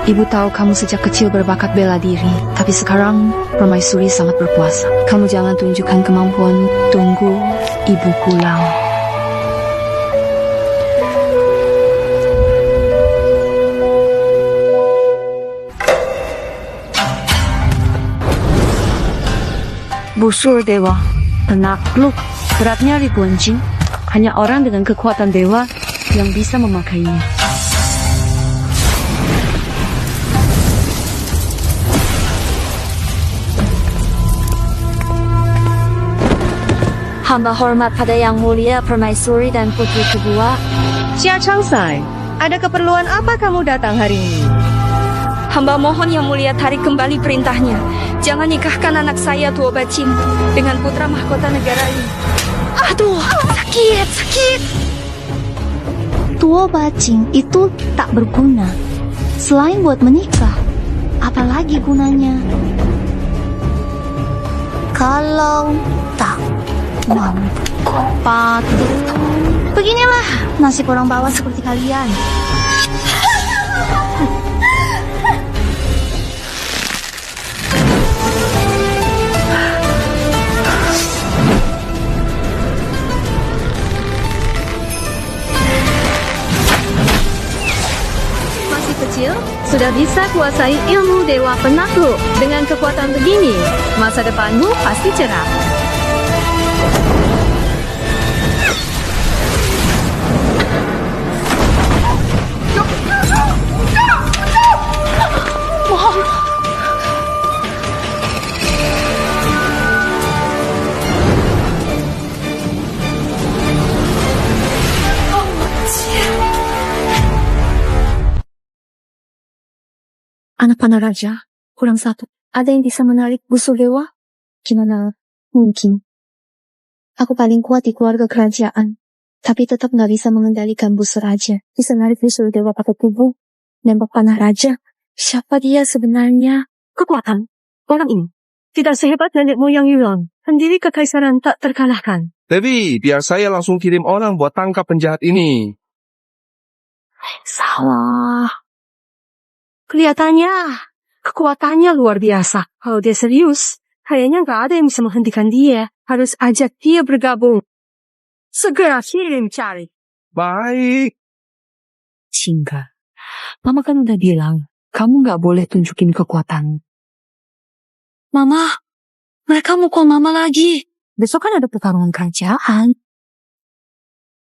Ibu tahu kamu sejak kecil berbakat bela diri, tapi sekarang permaisuri sangat berkuasa. Kamu jangan tunjukkan kemampuan, tunggu ibu pulang. Busur dewa, penakluk, beratnya ribuan jin. Hanya orang dengan kekuatan dewa yang bisa memakainya. Hamba hormat pada Yang Mulia Permaisuri dan Putri kedua. Xia Changsai, ada keperluan apa kamu datang hari ini? Hamba mohon Yang Mulia tarik kembali perintahnya. Jangan nikahkan anak saya Tuo Bacin dengan putra mahkota negara ini. Aduh, sakit. Tuo Bacin itu tak berguna. Selain buat menikah, apalagi gunanya? Kalau tak mampu patuh. Beginilah nasib orang bawah seperti kalian. Masih kecil, sudah bisa kuasai ilmu dewa penakluk. Dengan kekuatan begini, masa depanmu pasti cerah. Anak panah raja, kurang satu. Ada yang bisa menarik busur dewa? Gimana mungkin? Aku paling kuat di keluarga kerajaan, tapi tetap nggak bisa mengendalikan busur raja. Bisa narik busur dewa pakai tubuh, nembak panah raja. Siapa dia sebenarnya? Kekuatan orang ini tidak sehebat nenek moyang Yuan. Pendiri kekaisaran tak terkalahkan. Dewi, biar saya langsung kirim orang buat tangkap penjahat ini. Salah. Kelihatannya kekuatannya luar biasa. Kalau dia serius, kayaknya nggak ada yang bisa menghentikan dia. Harus ajak dia bergabung. Segera kirim cari. Baik. Cingga, Mama kan udah bilang, kamu nggak boleh tunjukin kekuatan. Mama, mereka mukul Mama lagi. Besok kan ada pertarungan kerajaan.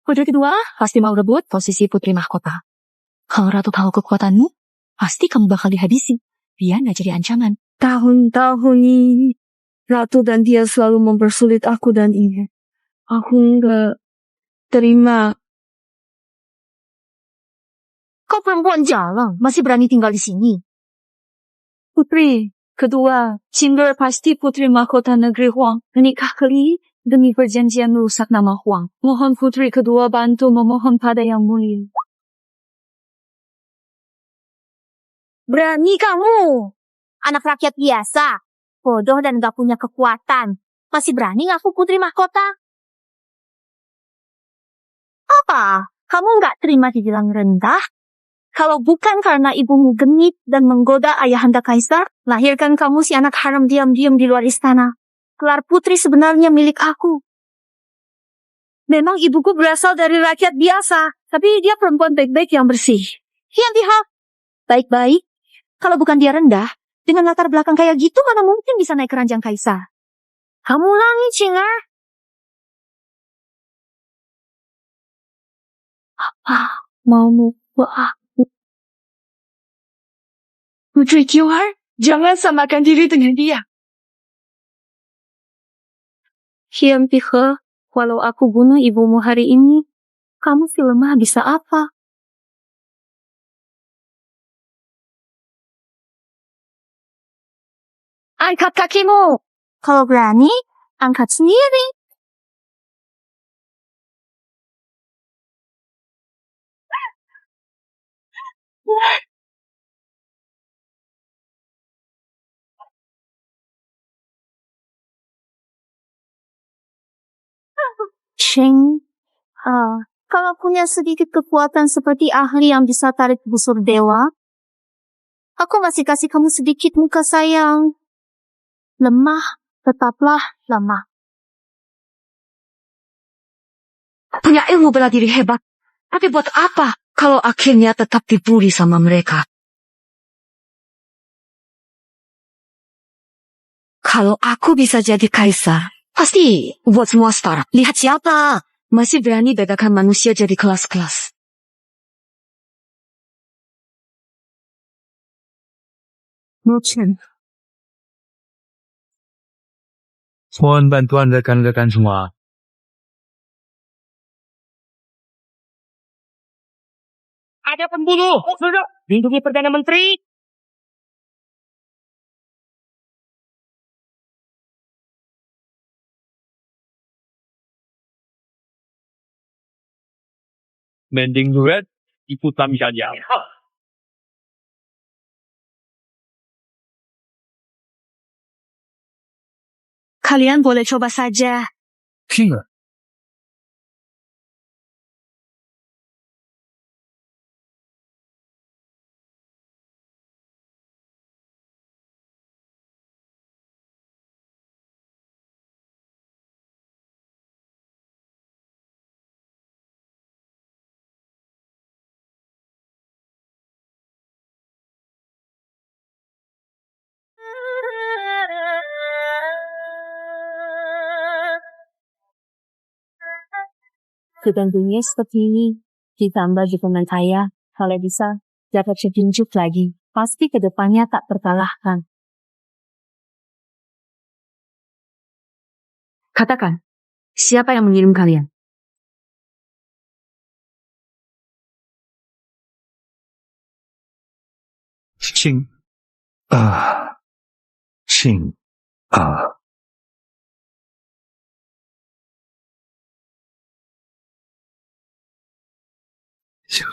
Putri kedua pasti mau rebut posisi putri mahkota. Kalau Ratu tahu kekuatanmu, pasti kamu bakal dihabisi. Dia nggak jadi ancaman. Tahun-tahun ini, Ratu dan dia selalu mempersulit aku dan ini. Aku nggak terima. Kau perempuan jalang, masih berani tinggal di sini. Putri kedua, Cinder pasti putri mahkota negeri Huang. Menikah kali demi perjanjian merusak nama Huang. Mohon putri kedua bantu memohon pada Yang Mulia. Berani kamu! Anak rakyat biasa, bodoh dan gak punya kekuatan. Masih berani ngaku putri mahkota? Apa? Kamu gak terima dibilang rendah? Kalau bukan karena ibumu genit dan menggoda ayahanda kaisar, lahirkan kamu si anak haram diam-diam di luar istana. Gelar putri sebenarnya milik aku. Memang ibuku berasal dari rakyat biasa, tapi dia perempuan baik-baik yang bersih. Hian baik-baik. Kalau bukan dia rendah, dengan latar belakang kayak gitu mana mungkin bisa naik keranjang kaisar. Kamu ulangi, Cinger. Apa maumu aku? Putri Kiwar, jangan samakan diri dengan dia. Hian Pihe, walau aku bunuh ibumu hari ini, kamu si lemah bisa apa? Angkat kakimu. Kalau berani, angkat sendiri. Cheng, kalau punya sedikit kekuatan seperti ahli yang bisa tarik busur dewa, Aku masih kasih kamu sedikit muka sayang. Lemah, tetaplah lemah. Punya ilmu bela diri hebat. Tapi buat apa kalau akhirnya tetap dibully sama mereka? Kalau aku bisa jadi kaisar, pasti buat semua setara. Lihat siapa masih berani bedakan manusia jadi kelas-kelas. Mochen. Mohon bantuan rekan-rekan semua. Ada pembunuh! Lindungi Perdana Menteri! Mending duet, ikutan saja. Kalian boleh coba saja. King. Ketentunya seperti ini. Ditambah dukungan saya, kalau bisa dapat petunjuk lagi. Pasti ke depannya tak terkalahkan. Katakan, siapa yang mengirim kalian? King. King.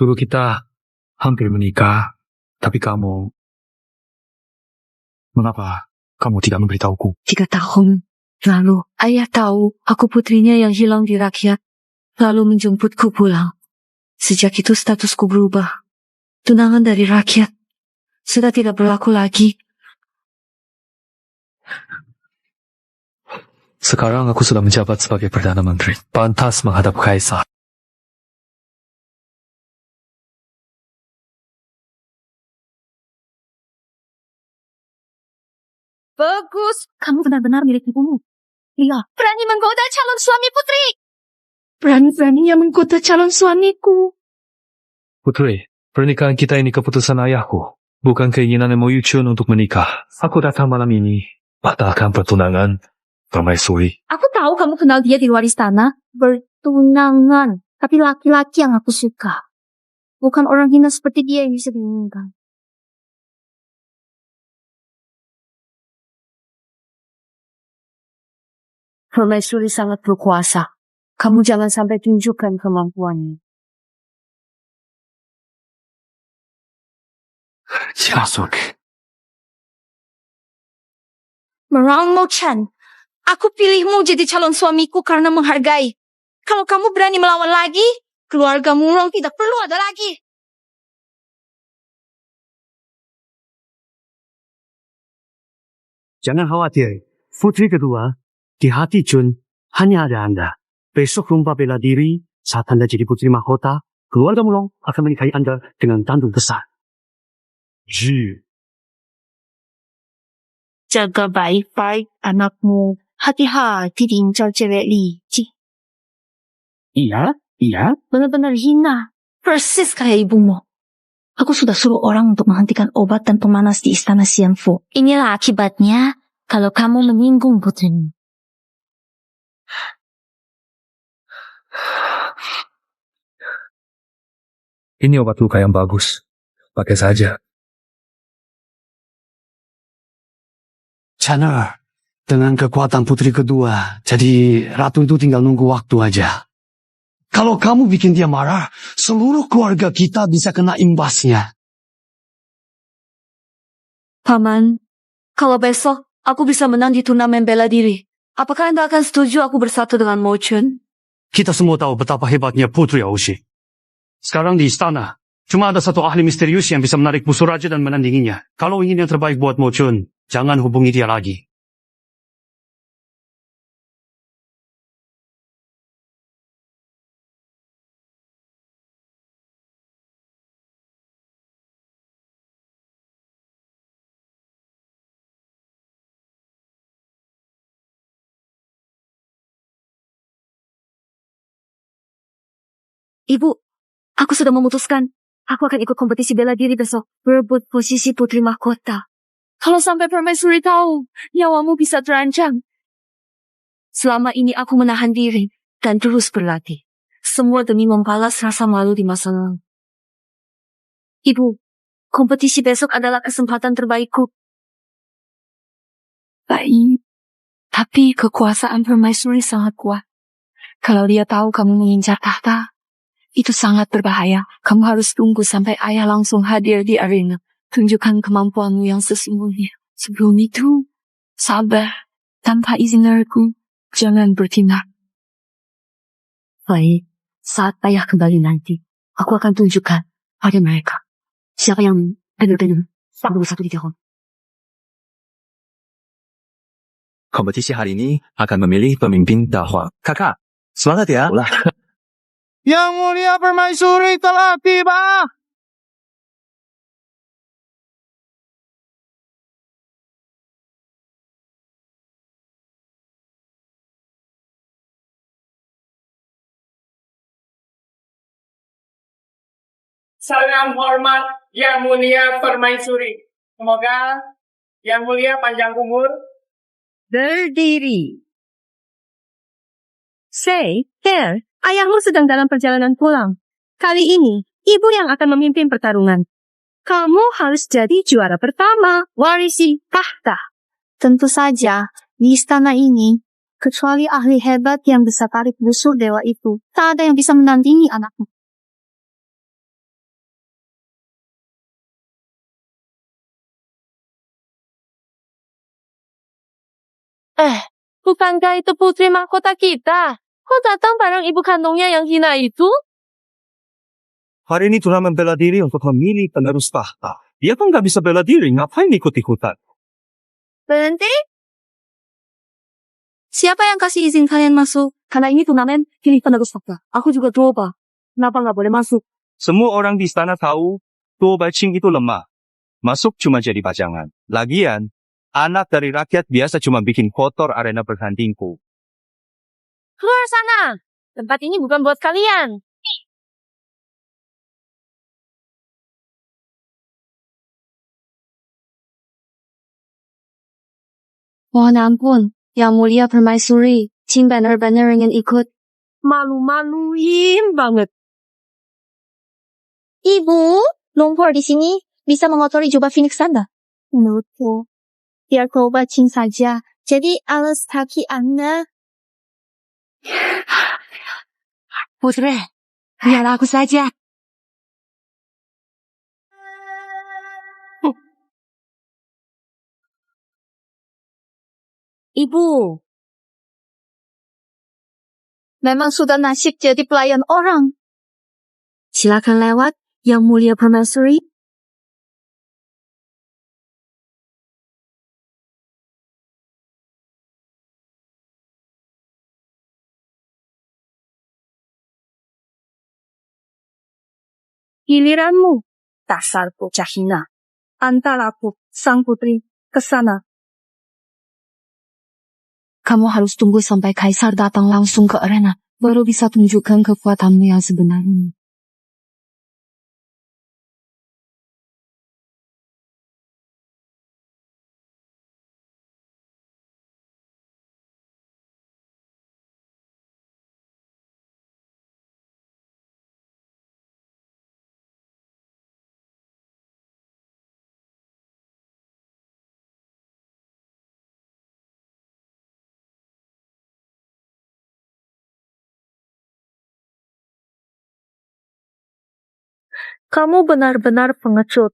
Dulu kita hampir menikah, tapi kamu... Mengapa kamu tidak memberitahuku? 3 tahun lalu, ayah tahu aku putrinya yang hilang di rakyat, lalu menjemputku pulang. Sejak itu statusku berubah. Tunangan dari rakyat sudah tidak berlaku lagi. Sekarang aku sudah menjabat sebagai Perdana Menteri. Pantas menghadap Kaisar. Bagus. Kamu benar-benar milik ibumu. Iya. Berani menggoda calon suami putri. Berani-beraninya menggoda calon suamiku. Putri, pernikahan kita ini keputusan ayahku. Bukan keinginan Mo Yuchun untuk menikah. Aku datang malam ini. Batalkan pertunangan permaisuri. Aku tahu kamu kenal dia di luar istana. Bertunangan. Tapi laki-laki yang aku suka. Bukan orang hina seperti dia yang bisa diinginkan. Permaisuri sangat berkuasa. Kamu jangan sampai tunjukkan kemampuannya. Jasuk. Merang Mo Chen, aku pilihmu jadi calon suamiku karena menghargai. Kalau kamu berani melawan lagi, keluarga Murong tidak perlu ada lagi. Jangan khawatir, putri kedua, di hati Chun hanya ada Anda. Besok lomba bela diri, saat Anda jadi putri mahkota, keluarga Mulong akan menikahi Anda dengan tanduk besar. Jaga baik-baik anakmu. Hati-hati diincar cewek licik. Iya. Benar-benar hina. Persis kayak ibumu. Aku sudah suruh orang untuk menghentikan obat dan pemanas di istana Xianfu. Inilah akibatnya kalau kamu menyinggung putrimu. Ini obat luka yang bagus. Pakai saja. Channel, dengan kekuatan putri kedua, jadi ratu itu tinggal nunggu waktu aja. Kalau kamu bikin dia marah, seluruh keluarga kita bisa kena imbasnya. Paman, kalau besok aku bisa menang di turnamen bela diri, apakah Anda akan setuju aku bersatu dengan Mo Chun? Kita semua tahu betapa hebatnya Putri Aoshi. Sekarang di istana, Cuma ada satu ahli misterius yang bisa menarik musuh raja dan menandinginya. Kalau ingin yang terbaik buat Mo Chun, jangan hubungi dia lagi. Ibu, aku sudah memutuskan. Aku akan ikut kompetisi bela diri besok. Berebut posisi putri mahkota. Kalau sampai permaisuri tahu, nyawamu bisa terancam. Selama ini aku menahan diri dan terus berlatih. Semua demi membalas rasa malu di masa lalu. Ibu, kompetisi besok adalah kesempatan terbaikku. Baik. Tapi kekuasaan permaisuri sangat kuat. Kalau dia tahu kamu mengincar tahta, itu sangat berbahaya. Kamu harus tunggu sampai ayah langsung hadir di arena. Tunjukkan kemampuanmu yang sesungguhnya. Sebelum itu, sabar. Tanpa izin dariku, jangan bertindak. Baik, saat ayah kembali nanti, aku akan tunjukkan pada mereka. Siapa yang benar-benar nomor satu di tahun. Kompetisi hari ini akan memilih pemimpin dakwah. Kakak, semangat ya. Yang mulia permaisuri telah tiba. Salam hormat Yang Mulia Permaisuri. Semoga Yang Mulia panjang umur. Berdiri. Say, Claire, ayahmu sedang dalam perjalanan pulang. Kali ini, ibu yang akan memimpin pertarungan. Kamu harus jadi juara pertama, warisi tahta. Tentu saja, di istana ini, kecuali ahli hebat yang bisa tarik busur dewa itu, tak ada yang bisa menandingi anakmu. Bukankah itu putri mahkota kita? Kok datang bareng ibu kandungnya yang hina itu? Hari ini turnamen bela diri untuk memilih penerus tahta. Dia kan nggak bisa bela diri, ngapain ikut-ikutan? Berhenti? Siapa yang kasih izin kalian masuk? Karena ini turnamen pilih penerus tahta. Aku juga coba. Kenapa nggak boleh masuk? Semua orang di istana tahu, Tuo Baiqing itu lemah. Masuk cuma jadi pajangan. Lagian, anak dari rakyat biasa cuma bikin kotor arena bertandingku. Keluar sana! Tempat ini bukan buat kalian. Mohon ampun, Yang Mulia Permaisuri. Jin benar-benar ingin ikut. Malu-maluin banget. Ibu, lumpur di sini bisa mengotori jubah Phoenix Anda. Menurutku, biar Chin saja. Jadi alas kaki Anda. Putri, biar aku saja. Ibu, memang sudah nasib jadi pelayan orang. Silakan lewat, Yang Mulia Permaisuri. Giliranmu, dasar bocah hina. Antaraku, sang putri, ke sana. Kamu harus tunggu sampai Kaisar datang langsung ke arena, baru bisa tunjukkan kekuatanmu yang sebenarnya. Kamu benar-benar pengecut.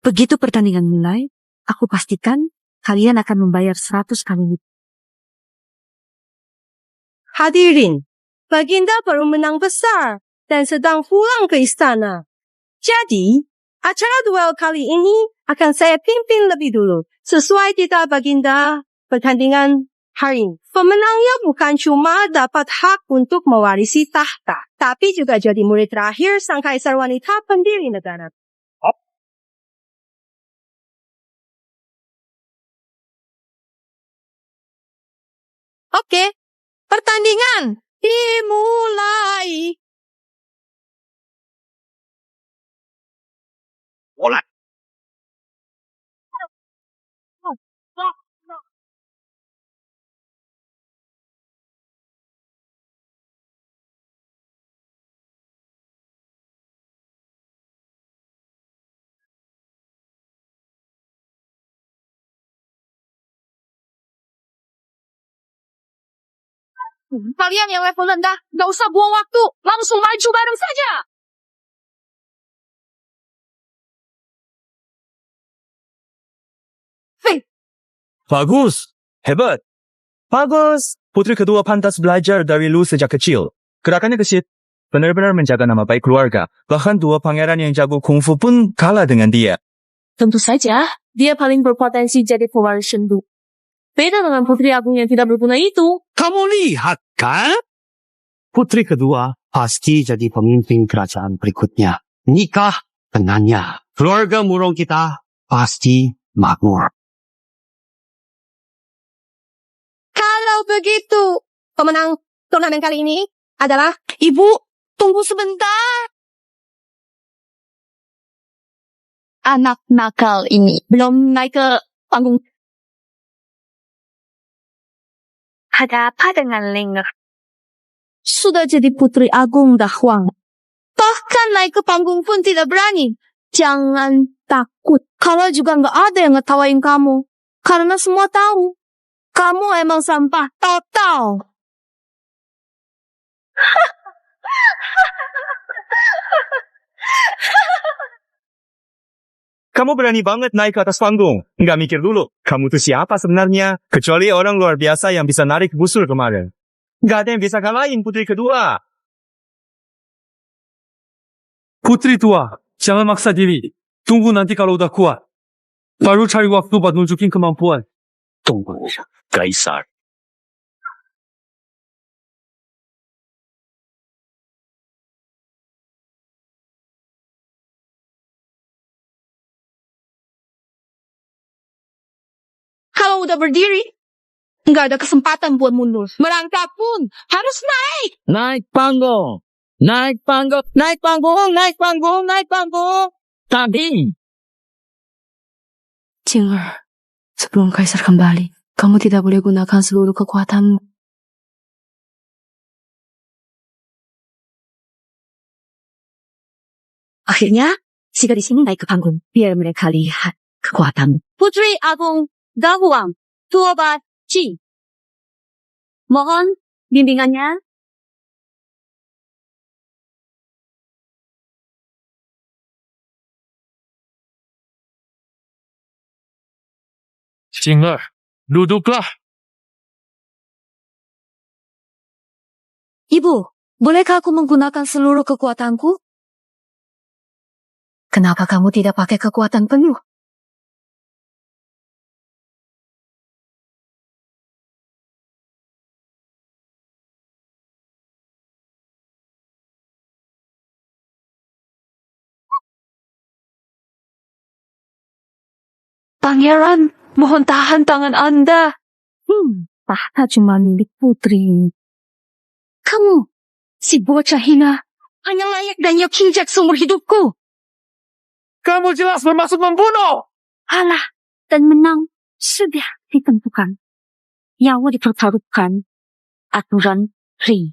Begitu pertandingan mulai, aku pastikan kalian akan membayar 100 kali lipat. Hadirin, Baginda baru menang besar dan sedang pulang ke istana. Jadi, acara duel kali ini akan saya pimpin lebih dulu. Sesuai titah Baginda pertandingan hari ini. Pemenangnya bukan cuma dapat hak untuk mewarisi tahta, tapi juga jadi murid terakhir sang kaisar wanita pendiri negara. Oke, pertandingan dimulai. Bola. Kalian yang level rendah, gak usah buang waktu. Langsung maju bareng saja. Bagus. Hebat. Bagus. Putri kedua pantas belajar dari lu sejak kecil. Gerakannya gesit. Benar-benar menjaga nama baik keluarga. Bahkan dua pangeran yang jago kungfu pun kalah dengan dia. Tentu saja, dia paling berpotensi jadi pewaris sendu. Beda dengan Putri Agung yang tidak berguna itu. Kamu lihat kan? Putri kedua pasti jadi pemimpin kerajaan berikutnya. Nikah dengannya. Keluarga murung kita pasti makmur. Kalau begitu, pemenang turnamen kali ini adalah Ibu. Tunggu sebentar. Anak nakal ini belum naik ke panggung. Ada apa dengan Linger? Sudah jadi Putri Agung dah, Huang. Bahkan naik ke panggung pun tidak berani. Jangan takut. Kalau juga nggak ada yang ngetawain kamu. Karena semua tahu. Kamu emang sampah total. Kamu berani banget naik ke atas panggung. Nggak mikir dulu, kamu tuh siapa sebenarnya? Kecuali orang luar biasa yang bisa narik busur kemarin. Nggak ada yang bisa kalahin putri kedua. Putri tua, jangan maksa diri. Tunggu nanti kalau udah kuat. Baru cari waktu buat nunjukin kemampuan. Tunggu, Kaisar. Kalau udah berdiri, nggak ada kesempatan buat mundur. Merangkak pun harus naik. Naik panggung. Naik panggung. Naik panggung. Naik panggung. Naik panggung. Tadi. Jinger, sebelum Kaisar kembali, kamu tidak boleh gunakan seluruh kekuatanmu. Akhirnya, si gadis ini naik ke panggung. Biar mereka lihat kekuatanmu. Putri Agung Gahuang, Tuoba Chi. Mohon bimbingannya. Jinger, duduklah. Ibu, bolehkah aku menggunakan seluruh kekuatanku? Kenapa kamu tidak pakai kekuatan penuh? Pangeran, mohon tahan tangan Anda. Tahta cuma milik putri. Kamu, si bocah hina, hanya layak dan kinjak seumur hidupku. Kamu jelas bermaksud membunuh. Kalah dan menang sudah ditentukan. Nyawa dipertaruhkan. Aturan Ri.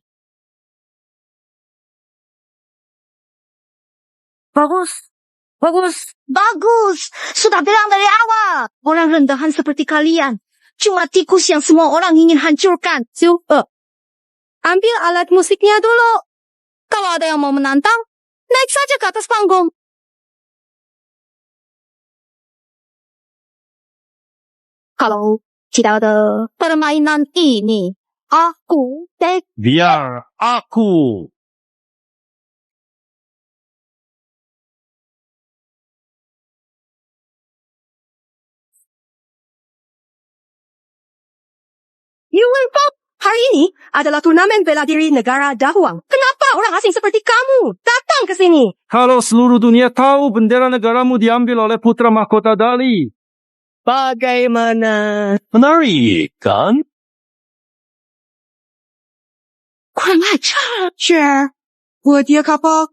Bagus. Bagus. Bagus. Sudah bilang dari awal. Orang rendahan seperti kalian. Cuma tikus yang semua orang ingin hancurkan. Ambil alat musiknya dulu. Kalau ada yang mau menantang, naik saja ke atas panggung. Kalau tidak ada permainan ini, Aku Biar aku. Yuan hari ini adalah turnamen bela diri negara Dahuang. Kenapa orang asing seperti kamu datang ke sini? Kalau seluruh dunia tahu bendera negaramu diambil oleh putra mahkota Dali. Bagaimana? Menarik, kan? Kurang ajar, Chair. Buat dia kapok.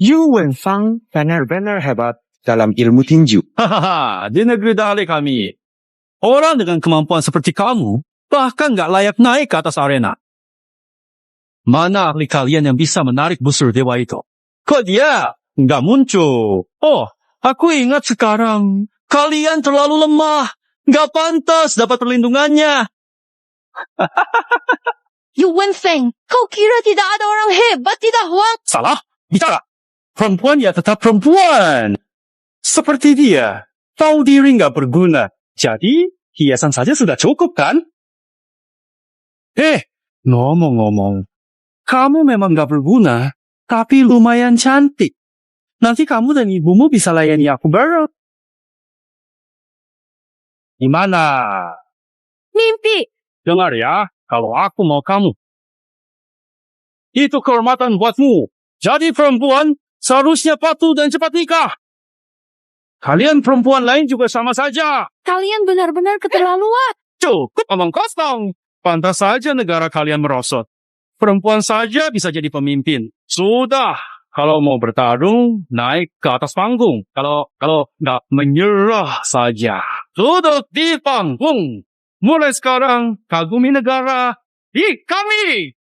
Yu Wenfang benar-benar hebat dalam ilmu tinju. Hahaha, di negeri Dali kami. Orang dengan kemampuan seperti kamu bahkan nggak layak naik ke atas arena. Mana ahli kalian yang bisa menarik busur dewa itu? Kok dia nggak muncul? Oh, aku ingat sekarang. Kalian terlalu lemah. Nggak pantas dapat perlindungannya. Yuan Feng, kau kira tidak ada orang hebat di Dahuang? Salah? Bicara. Perempuan ya tetap perempuan. Seperti dia. Tahu diri nggak berguna. Jadi, hiasan saja sudah cukup, kan? Ngomong-ngomong. Kamu memang nggak berguna, tapi lumayan cantik. Nanti kamu dan ibumu bisa layani aku bareng. Gimana? Mimpi. Dengar ya, kalau aku mau kamu. Itu kehormatan buatmu. Jadi perempuan seharusnya patuh dan cepat nikah. Kalian perempuan lain juga sama saja. Kalian benar-benar keterlaluan. Cukup omong kosong. Pantas saja negara kalian merosot. Perempuan saja bisa jadi pemimpin. Sudah. Kalau mau bertarung, naik ke atas panggung. Kalau nggak menyerah saja. Duduk di panggung. Mulai sekarang, kagumi negara di kami.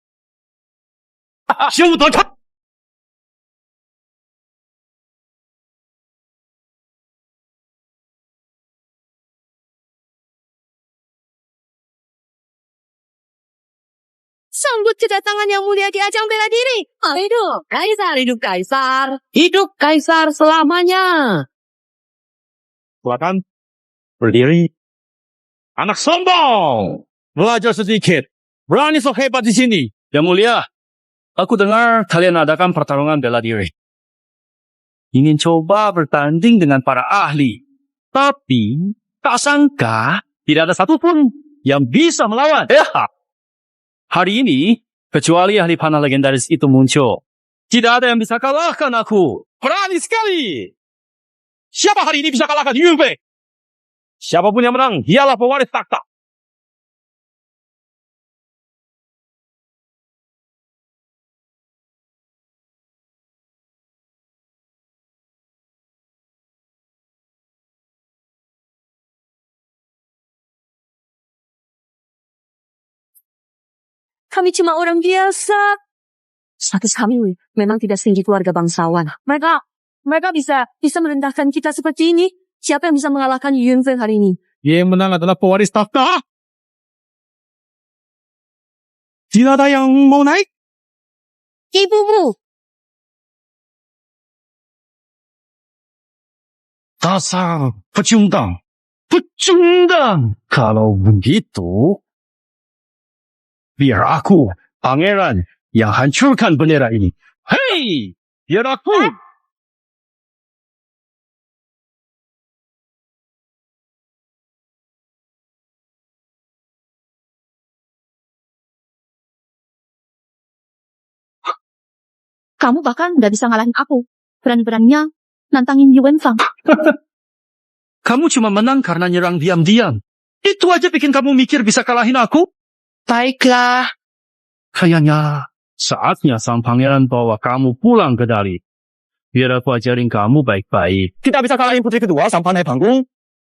Sambut kedatangan yang mulia di ajang bela diri. Hidup Kaisar, hidup Kaisar. Hidup Kaisar selamanya. Silakan. Berdiri. Anak sombong. Belajar sedikit. Berani sok hebat di sini. Yang mulia. Aku dengar kalian adakan pertarungan bela diri. Ingin coba bertanding dengan para ahli. Tapi, tak sangka tidak ada satupun yang bisa melawan. Hari ini, kecuali ahli panah legendaris itu muncul. Tidak ada yang bisa kalahkan aku. Berani sekali. Siapa hari ini bisa kalahkan Yue Bei? Siapapun yang menang, dialah pewaris takhta. Kami cuma orang biasa. Status kami memang tidak setinggi keluarga bangsawan. Mereka bisa merendahkan kita seperti ini. Siapa yang bisa mengalahkan Yun Feng hari ini? Yang menang adalah pewaris takhta. Tidak ada yang mau naik? Ibumu. Dasar pecundang. Pecundang. Kalau begitu, biar aku, pangeran, yang hancurkan bendera ini. Hei! Biar aku! Kamu bahkan nggak bisa ngalahin aku. Berani-beraninya nantangin Yuan Fang. Kamu cuma menang karena nyerang diam-diam. Itu aja bikin kamu mikir bisa kalahin aku? Baiklah. Kayaknya saatnya sang pangeran bawa kamu pulang ke Dali. Biar aku ajarin kamu baik-baik. Kita bisa kalahin putri kedua sampai naik panggung.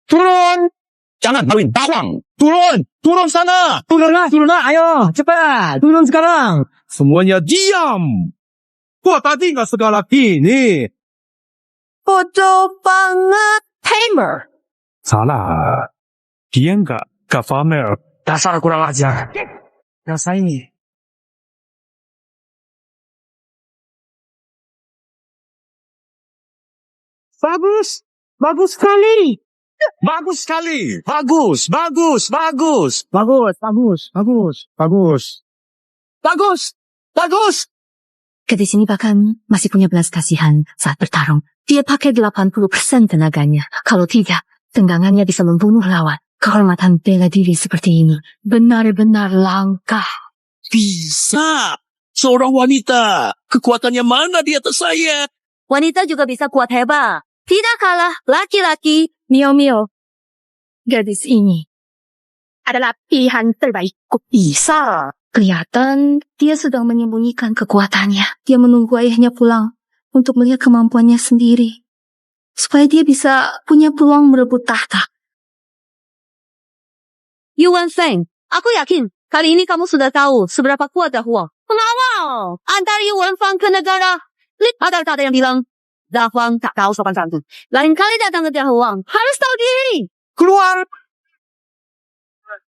Turun! Jangan maluin Dahuang. Turun! Turun sana! Turunlah, ayo, cepat. Turun sekarang. Semuanya diam! Kok tadi nggak segalak ini? Bodoh banget. Tamer. Salah. Dia nggak pamer. Dasar kurang ajar. Rasain. Bagus! Bagus sekali! Bagus sekali. Bagus, bagus, bagus. Bagus, bagus, bagus, bagus. Bagus, bagus. Gadis ini bahkan masih punya belas kasihan saat bertarung. Dia pakai 80% tenaganya. Kalau tidak, tenggangannya bisa membunuh lawan. Kehormatan bela diri seperti ini benar-benar langka. Bisa. Seorang wanita. Kekuatannya mana di atas saya? Wanita juga bisa kuat hebat. Tidak kalah laki-laki. Mio. Gadis ini adalah pilihan terbaikku. Bisa. Kelihatan dia sedang menyembunyikan kekuatannya. Dia menunggu ayahnya pulang untuk melihat kemampuannya sendiri. Supaya dia bisa punya peluang merebut tahta. Yuan Feng, aku yakin kali ini kamu sudah tahu seberapa kuat dah Huang. Pengawal antar Yuan Feng ke negara. Ada yang bilang, dah Huang tak tahu sopan santun. Lain kali datang ke Huang, harus tahu diri. Keluar.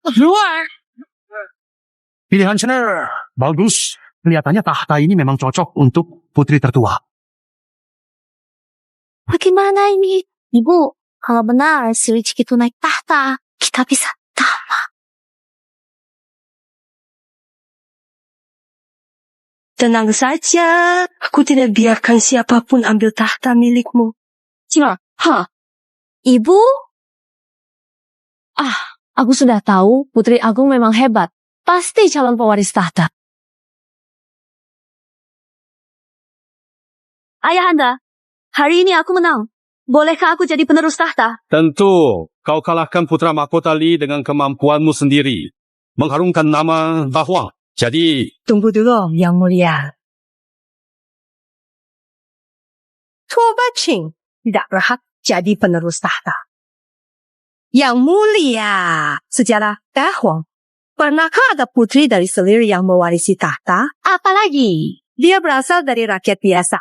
Keluar. Pilihan Chener. Bagus. Kelihatannya tahta ini memang cocok untuk putri tertua. Bagaimana ini? Ibu, kalau benar si Rizky itu naik tahta, kita bisa tamat. Tenang saja, aku tidak biarkan siapapun ambil tahta milikmu. Cina, Ibu? Aku sudah tahu Putri Agung memang hebat. Pasti calon pewaris tahta. Ayahanda, hari ini aku menang. Bolehkah aku jadi penerus tahta? Tentu, kau kalahkan Putra Mahkota Li dengan kemampuanmu sendiri. Mengharumkan nama Huang. Jadi, Tunggu dulu, Yang Mulia. Tuo Baqing tidak berhak jadi penerus tahta. Yang Mulia, sejarah Huang. Pernahkah ada putri dari selir yang mewarisi tahta? Apalagi, dia berasal dari rakyat biasa.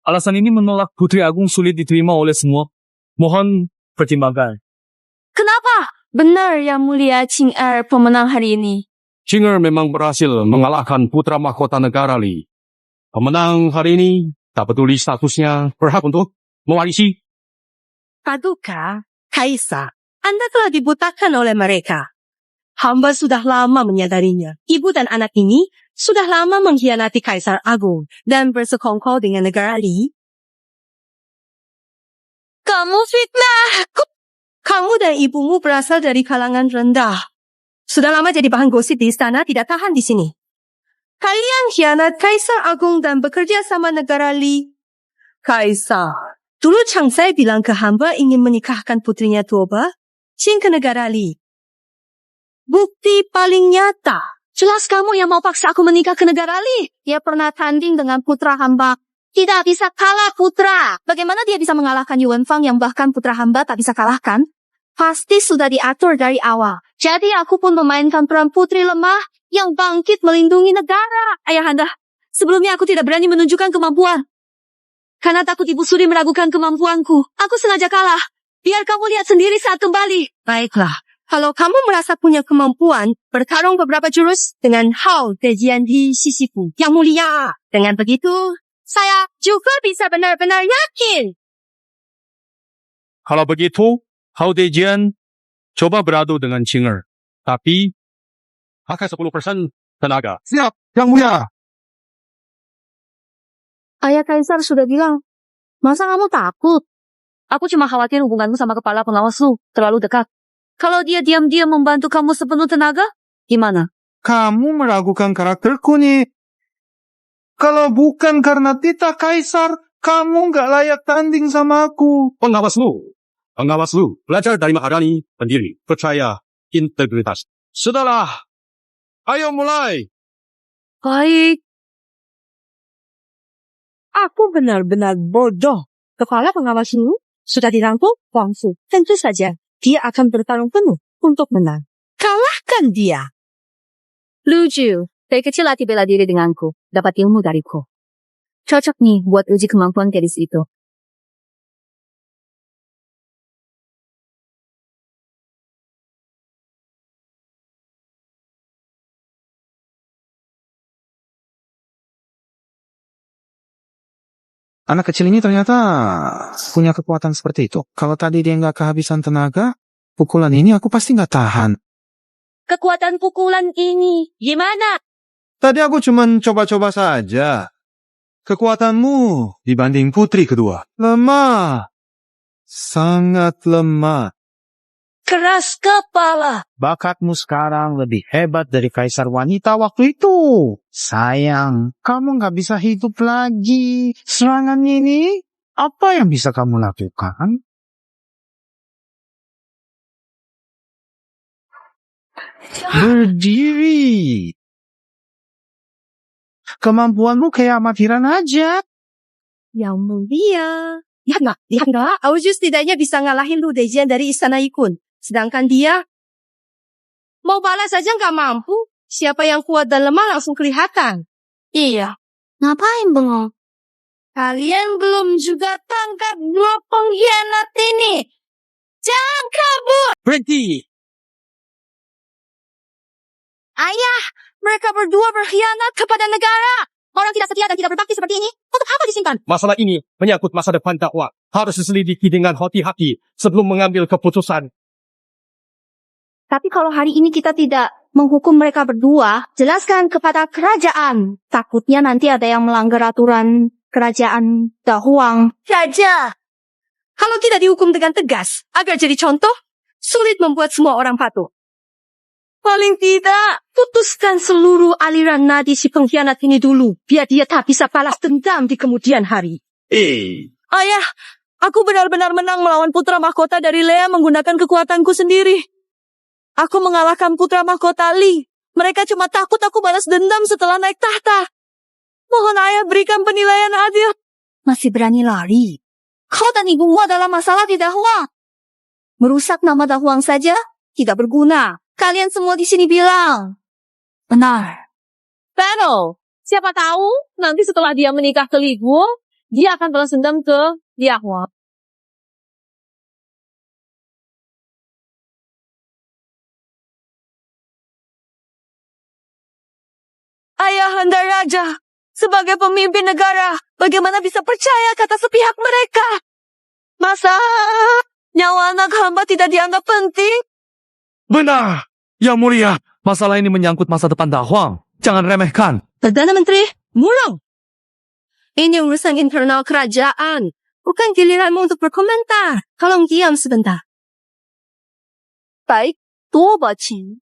alasan ini menolak Putri Agung sulit diterima oleh semua. Mohon pertimbangkan. Kenapa? Benar Yang Mulia Qing Er pemenang hari ini. Qing Er memang berhasil mengalahkan Putra Mahkota Negara Li. Pemenang hari ini, tak peduli statusnya, berhak untuk mewarisi. Paduka, Kaisar, Anda telah dibutakan oleh mereka. Hamba sudah lama menyadarinya. Ibu dan anak ini sudah lama mengkhianati Kaisar Agung dan bersekongkol dengan negara Li. Kamu fitnah. Kamu dan ibumu berasal dari kalangan rendah. Sudah lama jadi bahan gosip di istana, tidak tahan di sini. Kalian khianat Kaisar Agung dan bekerja sama negara Li. Kaisar, dulu Chang Sai bilang ke hamba ingin menikahkan putrinya Tuoba, Qing ke negara Li. Bukti paling nyata. Jelas kamu yang mau paksa aku menikah ke negara Li. Dia pernah tanding dengan putra hamba. Tidak bisa kalah putra. Bagaimana dia bisa mengalahkan Yuan Fang yang bahkan putra hamba tak bisa kalahkan? Pasti sudah diatur dari awal. Jadi aku pun memainkan peran putri lemah yang bangkit melindungi negara. Ayahanda, sebelumnya aku tidak berani menunjukkan kemampuan. Karena takut Ibu Suri meragukan kemampuanku. Aku sengaja kalah. Biar kamu lihat sendiri saat kembali. Baiklah. Kalau kamu merasa punya kemampuan bertarung beberapa jurus dengan Hao Dejian di sisiku, Yang Mulia. Dengan begitu, saya juga bisa benar-benar yakin. Kalau begitu, Hao Dejian coba beradu dengan Qing Er. Tapi, pakai 10% tenaga. Siap, Yang Mulia. Ayah Kaisar sudah bilang, masa kamu takut? Aku cuma khawatir hubunganmu sama kepala pengawasmu terlalu dekat. Kalau dia diam-diam membantu kamu sepenuh tenaga, gimana? Kamu meragukan karakterku nih. Kalau bukan karena Tita Kaisar, kamu nggak layak tanding sama aku. Pengawasmu, belajar dari Maharani, pendiri, percaya, integritas. Sudahlah, ayo mulai. Baik. Aku benar-benar bodoh. Kepala pengawasmu sudah dirampok Wang Fu. Tentu saja, dia akan bertarung penuh untuk menang. Kalahkan dia. Lucu, dari kecil latih bela diri denganku, dapat ilmu dariku. Cocok nih buat uji kemampuan gadis itu. Anak kecil ini ternyata punya kekuatan seperti itu. Kalau tadi dia nggak kehabisan tenaga, pukulan ini aku pasti nggak tahan. Kekuatan pukulan ini gimana? Tadi aku cuman coba-coba saja. Kekuatanmu dibanding putri kedua. Lemah. Sangat lemah. Keras kepala. Bakatmu sekarang lebih hebat dari kaisar wanita waktu itu. Sayang, kamu nggak bisa hidup lagi. Serangan ini, apa yang bisa kamu lakukan? Berdiri. Kemampuanmu kayak amatiran aja. Yang mulia. Lihat nggak? Aujus setidaknya bisa ngalahin Lu Dejian dari Istana Ikun. Sedangkan dia mau balas saja nggak mampu. Siapa yang kuat dan lemah langsung kelihatan. Iya. Ngapain bengong? Kalian belum juga tangkap dua pengkhianat ini. Jangan kabur. Berhenti. Ayah, mereka berdua berkhianat kepada negara. Orang tidak setia dan tidak berbakti seperti ini, untuk apa disimpan? Masalah ini menyangkut masa depan dakwah. Harus diselidiki dengan hati-hati sebelum mengambil keputusan. Tapi kalau hari ini kita tidak menghukum mereka berdua, jelaskan kepada kerajaan. Takutnya nanti ada yang melanggar aturan kerajaan Dahuang. Raja, kalau tidak dihukum dengan tegas, agar jadi contoh, sulit membuat semua orang patuh. Paling tidak, putuskan seluruh aliran nadi si pengkhianat ini dulu, biar dia tak bisa balas dendam di kemudian hari. Ayah, aku benar-benar menang melawan putra mahkota dari Lea menggunakan kekuatanku sendiri. Aku mengalahkan putra mahkota Li. Mereka cuma takut aku balas dendam setelah naik tahta. Mohon ayah berikan penilaian adil. Masih berani lari. Kau dan ibumu adalah masalah di Dahuang. Merusak nama Dahuang saja tidak berguna. Kalian semua di sini bilang. Benar. Pero, siapa tahu nanti setelah dia menikah ke Li Guo, dia akan balas dendam ke Liahua. Ayahanda Raja, sebagai pemimpin negara, bagaimana bisa percaya kata sepihak mereka? Masa nyawa anak hamba tidak dianggap penting? Benar. Yang mulia, masalah ini menyangkut masa depan Dahuang. Jangan remehkan. Perdana Menteri, mulung. Ini urusan internal kerajaan. Bukan giliranmu untuk berkomentar. Tolong diam sebentar. Baik, Duo Bacin.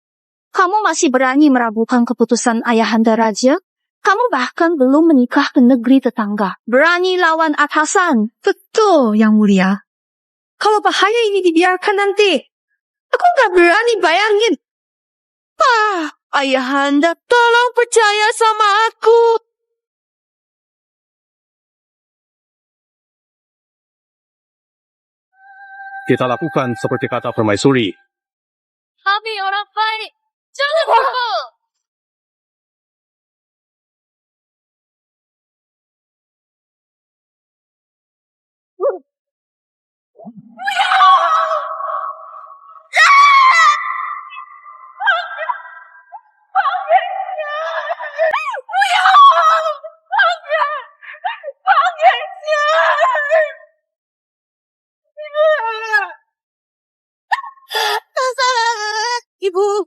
Kamu masih berani meragukan keputusan Ayahanda Raja? Kamu bahkan belum menikah ke negeri tetangga. Berani lawan atasan. Betul, Yang Mulia. Kalau bahaya ini dibiarkan nanti, aku nggak berani bayangin. Ayahanda, tolong percaya sama aku. Kita lakukan seperti kata permaisuri. Kami orang baik. Jangan pukul.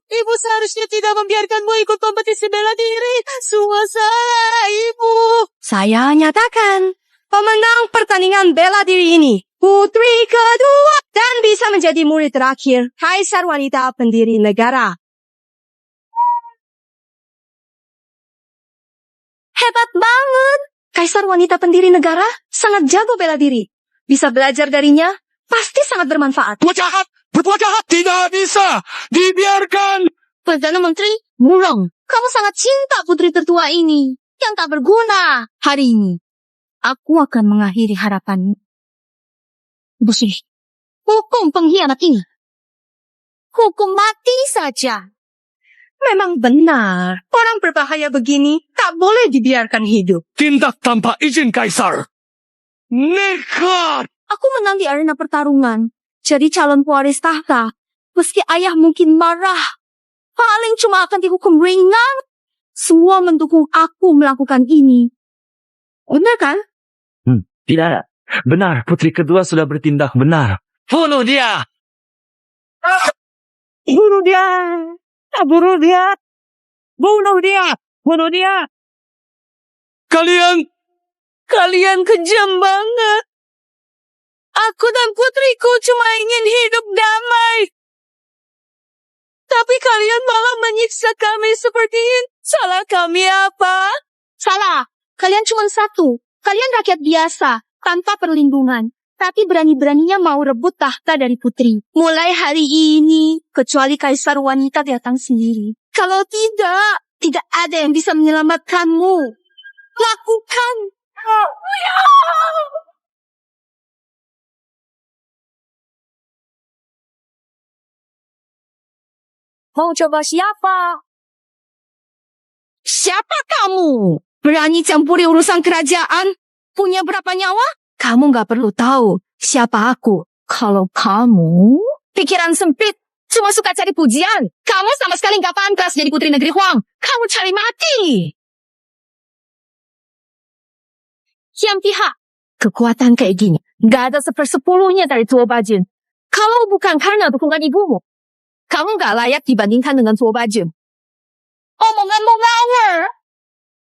Ibu seharusnya tidak membiarkanmu ikut kompetisi bela diri. Semua salah, Ibu. Saya nyatakan pemenang pertandingan bela diri ini putri kedua dan bisa menjadi murid terakhir kaisar wanita pendiri negara. Hebat banget. Kaisar wanita pendiri negara sangat jago bela diri. Bisa belajar darinya, pasti sangat bermanfaat. Berbuat jahat tidak bisa dibiarkan. Perdana Menteri, Murong, kamu sangat cinta putri tertua ini yang tak berguna. Hari ini, aku akan mengakhiri harapanmu. Busih, hukum pengkhianat ini. Hukum mati saja. Memang benar, orang berbahaya begini tak boleh dibiarkan hidup. Tindak tanpa izin kaisar. Nekat. Aku menang di arena pertarungan. Jadi calon pewaris tahta. Meski ayah mungkin marah. Paling cuma akan dihukum ringan. Semua mendukung aku melakukan ini. Benar kan? Tidak. Benar, putri kedua sudah bertindak benar. Bunuh dia! Bunuh dia! Bunuh dia! Bunuh dia! Bunuh dia! Kalian kejam banget. Aku dan putriku cuma ingin hidup damai. Tapi kalian malah menyiksa kami seperti ini. Salah kami apa? Salah. Kalian cuma satu. Kalian rakyat biasa, tanpa perlindungan. Tapi berani-beraninya mau rebut tahta dari putri. Mulai hari ini, kecuali kaisar wanita datang sendiri. Kalau tidak ada yang bisa menyelamatkanmu. Lakukan. Mau coba siapa? Siapa kamu? Berani campuri urusan kerajaan? Punya berapa nyawa? Kamu gak perlu tahu siapa aku. Kalau kamu pikiran sempit, cuma suka cari pujian. Kamu sama sekali gak pantas jadi putri negeri Huang. Kamu cari mati. Yang pihak, kekuatan kayak gini gak ada 1/10 dari Tuo Bajun. Kalau bukan karena dukungan ibumu, kamu gak layak dibandingkan dengan Tuo Bajun. Omonganmu ngawur.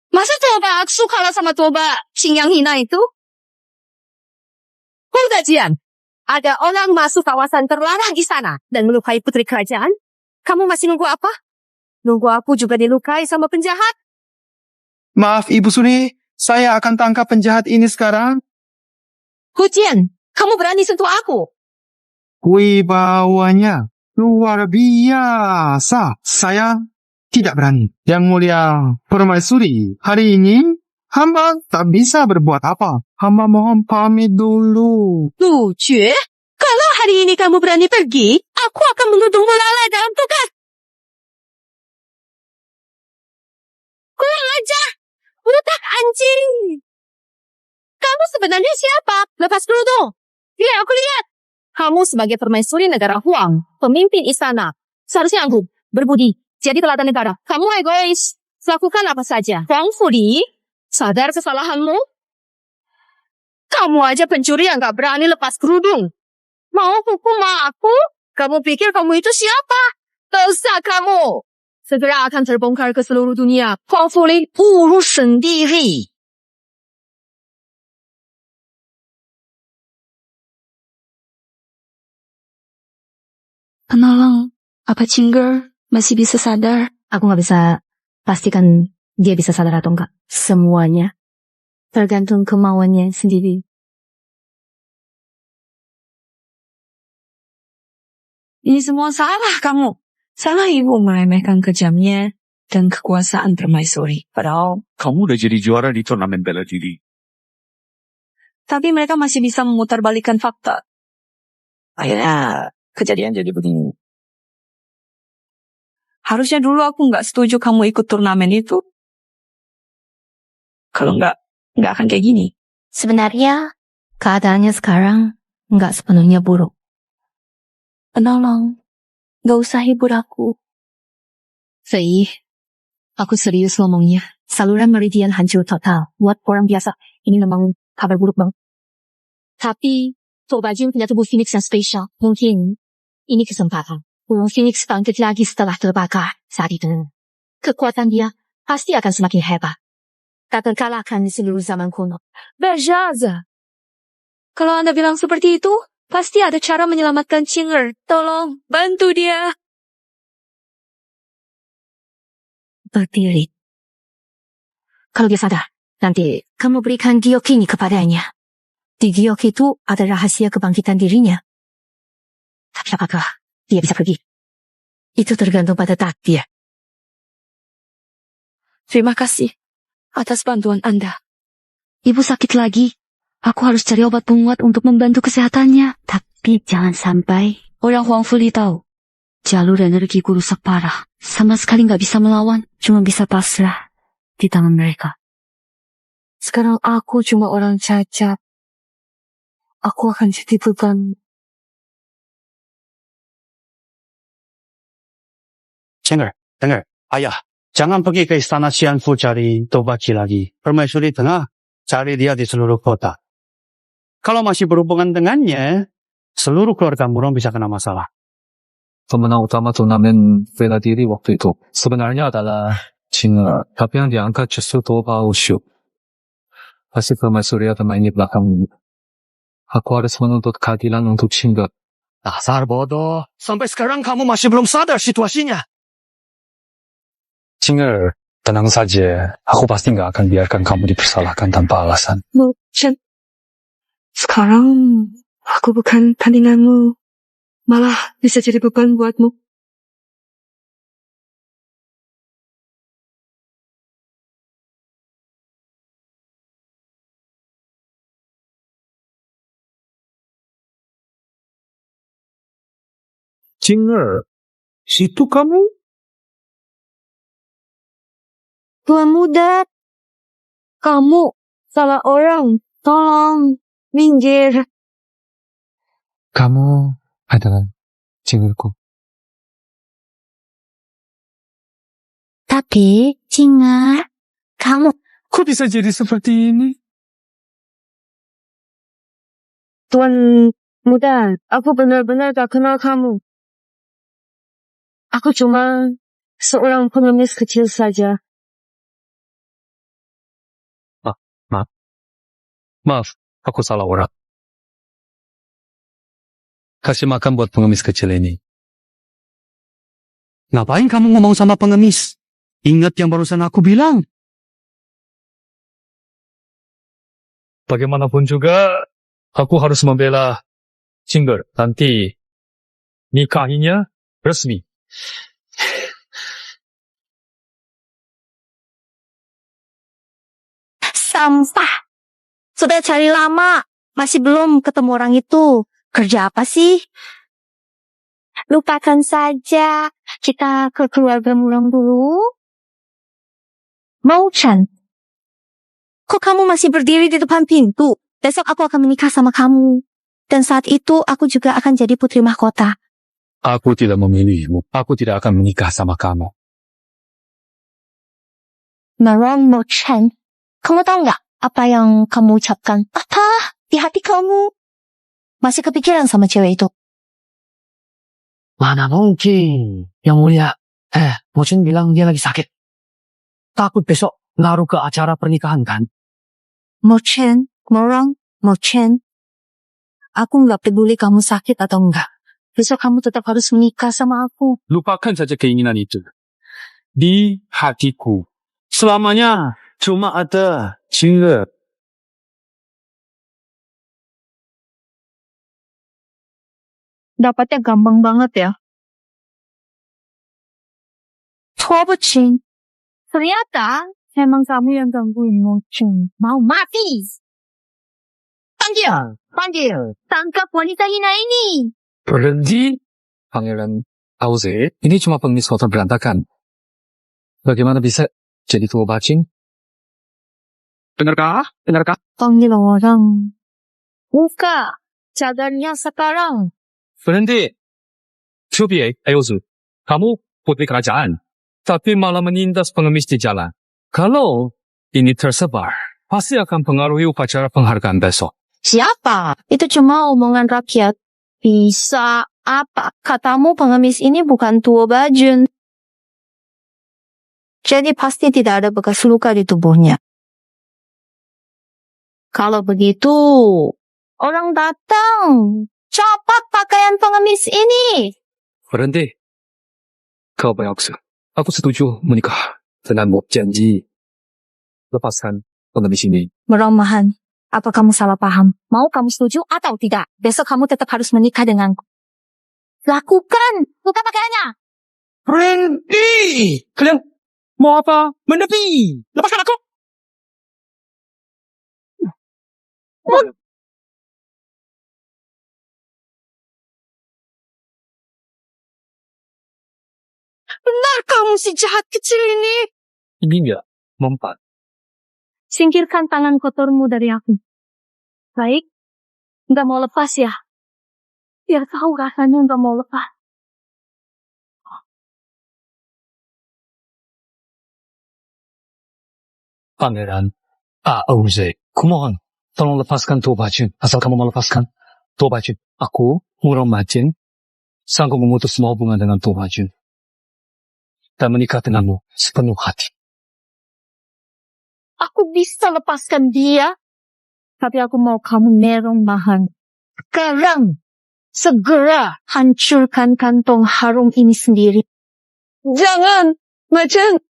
Masa Toba Aksu kalah sama Toba Xingyang Hina itu? Udah Jian, ada orang masuk kawasan terlarang di sana dan melukai putri kerajaan. Kamu masih nunggu apa? Nunggu aku juga dilukai sama penjahat? Maaf Ibu Suri, saya akan tangkap penjahat ini sekarang. Hujian, kamu berani sentuh aku? Wibawanya luar biasa. Saya tidak berani. Yang Mulia Permaisuri, hari ini hamba tak bisa berbuat apa. Hamba mohon pamit dulu. Lu Jue, kalau hari ini kamu berani pergi, aku akan menuduhmu lalai dalam tugas. Kurang ajar, budak anjing. Kamu sebenarnya siapa? Lepas kerudung. Biar aku lihat. Kamu sebagai permaisuri negara Huang, pemimpin istana, seharusnya anggun, berbudi, jadi teladan negara. Kamu egois. Lakukan apa saja. Huang Fuli, sadar kesalahanmu? Kamu aja pencuri yang gak berani lepas kerudung. Mau hukum aku? Kamu pikir kamu itu siapa? Dosa kamu. Segera akan terbongkar ke seluruh dunia. Huang Fuli, buru sendiri. Penolong, apa Cinger masih bisa sadar? Aku nggak bisa pastikan dia bisa sadar atau enggak. Semuanya tergantung kemauannya sendiri. Ini semua salah kamu. Salah ibu meremehkan kejamnya dan kekuasaan permaisuri. Padahal, Kamu udah jadi juara di turnamen bela diri. tapi mereka masih bisa memutarbalikkan fakta. Akhirnya, kejadian jadi begini. Harusnya dulu aku nggak setuju kamu ikut turnamen itu. Kalau nggak akan kayak gini. Sebenarnya keadaannya sekarang nggak sepenuhnya buruk. Penolong, nggak usah hibur aku. Fei, aku serius ngomongnya. Saluran meridian hancur total. Buat orang biasa, ini memang kabar buruk bang. Tapi Tuo Bajun punya tubuh Phoenix yang spesial. Mungkin ini kesempatan. Burung Phoenix bangkit lagi setelah terbakar saat itu. Kekuatan dia pasti akan semakin hebat. Tak terkalahkan di seluruh zaman kuno. Berjaza. Kalau Anda bilang seperti itu, pasti ada cara menyelamatkan Cinger. Tolong, bantu dia. Berdiri. Kalau dia sadar, nanti kamu berikan giok ini kepadanya. Di giok itu ada rahasia kebangkitan dirinya. Tapi apakah dia bisa pergi? Itu tergantung pada takdir. Terima kasih atas bantuan Anda. Ibu sakit lagi. Aku harus cari obat penguat untuk membantu kesehatannya. Tapi jangan sampai orang Huang Fuli tahu. Jalur energiku rusak parah. Sama sekali nggak bisa melawan. Cuma bisa pasrah di tangan mereka. Sekarang aku cuma orang cacat. Aku akan jadi beban. Dengar. Ayah, jangan pergi ke istana Xianfu cari Tobachi lagi. Permaisuri tengah cari dia di seluruh kota. Kalau masih berhubungan dengannya, seluruh keluarga Murong bisa kena masalah. Pemenang utama turnamen bela diri waktu itu sebenarnya adalah Jing'er, tapi yang diangkat justru Duo Baoshu. Pasti permaisuri ada main di belakang. Aku harus menuntut keadilan untuk Jing'er. Dasar bodoh. Sampai sekarang kamu masih belum sadar situasinya. Jing'er, tenang saja. Aku pasti nggak akan biarkan kamu dipersalahkan tanpa alasan. Mo-chan, sekarang aku bukan tandinganmu. Malah bisa jadi beban buatmu. Jing'er, situ kamu? Tuan muda, kamu salah orang. Tolong, minggir. Kamu adalah Jing'erku. Tapi, Jing'er, kamu... Kok bisa jadi seperti ini? Tuan muda, aku benar-benar tak kenal kamu. Aku cuma seorang pengemis kecil saja. Maaf, aku salah orang. Kasih makan buat pengemis kecil ini. Ngapain kamu ngomong sama pengemis? Ingat yang barusan aku bilang. Bagaimanapun juga, aku harus membela Jing'er. Nanti nikahinya resmi. Sampah. Sudah cari lama, masih belum ketemu orang itu. Kerja apa sih? Lupakan saja. Kita ke keluarga Murong dulu. Mo-chan, kok kamu masih berdiri di depan pintu? Besok aku akan menikah sama kamu. Dan saat itu aku juga akan jadi putri mahkota. Aku tidak memilihmu. Aku tidak akan menikah sama kamu. Murong Mo-chan, kamu tahu nggak apa yang kamu ucapkan? Apa? Di hati kamu masih kepikiran sama cewek itu? Mana mungkin. Yang mulia. Mo-chan bilang dia lagi sakit. Takut besok ngaruh ke acara pernikahan kan? Mo-chan, Murong, Mo-chan. Aku nggak peduli kamu sakit atau enggak. Besok kamu tetap harus menikah sama aku. Lupakan saja keinginan itu. Di hatiku. Selamanya cuma ada Jing'er. Dapatnya gampang banget ya. Tuobuchin. Ternyata emang kamu yang gangguin Mo-chan. Mau mati. Panggil. Tangkap wanita hina ini. Berhenti, Pangeran Auze. Ini cuma pengemis kotor berantakan. Bagaimana bisa jadi tua bacing? Benarkah? Panggil orang. Buka cadarnya sekarang. Berhenti. Cobiek, Auze. Kamu putri kerajaan. Tapi malah menindas pengemis di jalan. Kalau ini tersebar, pasti akan pengaruhi upacara penghargaan besok. Siapa? Itu cuma omongan rakyat. Bisa apa? Katamu pengemis ini bukan Tuo Bajun. Jadi pasti tidak ada bekas luka di tubuhnya. Kalau begitu, orang datang. Cepat pakaian pengemis ini. Berhenti. Kau Bayaksu. Aku setuju menikah denganmu. Janji. Lepaskan pengemis ini. Meromahan. Apa kamu salah paham? Mau kamu setuju atau tidak? Besok kamu tetap harus menikah denganku. Lakukan! Buka pakaiannya! Berhenti! Kalian mau apa? Menepi! Lepaskan aku! Benar kamu si jahat kecil ini. Ini enggak mempan. Singkirkan tangan kotormu dari aku. Baik? Nggak mau lepas ya? Biar tahu rasanya nggak mau lepas. Pangeran Auze, kumohon. Tolong lepaskan Tua Bajun. Asal kamu mau lepaskan Tua Bajun. Aku, Murong Majin, sanggup memutus semua hubungan dengan Tua Bajun. Dan menikah denganmu sepenuh hati. Aku bisa lepaskan dia, tapi aku mau kamu merong mahan. Sekarang, segera hancurkan kantong harum ini sendiri. Jangan, Macan.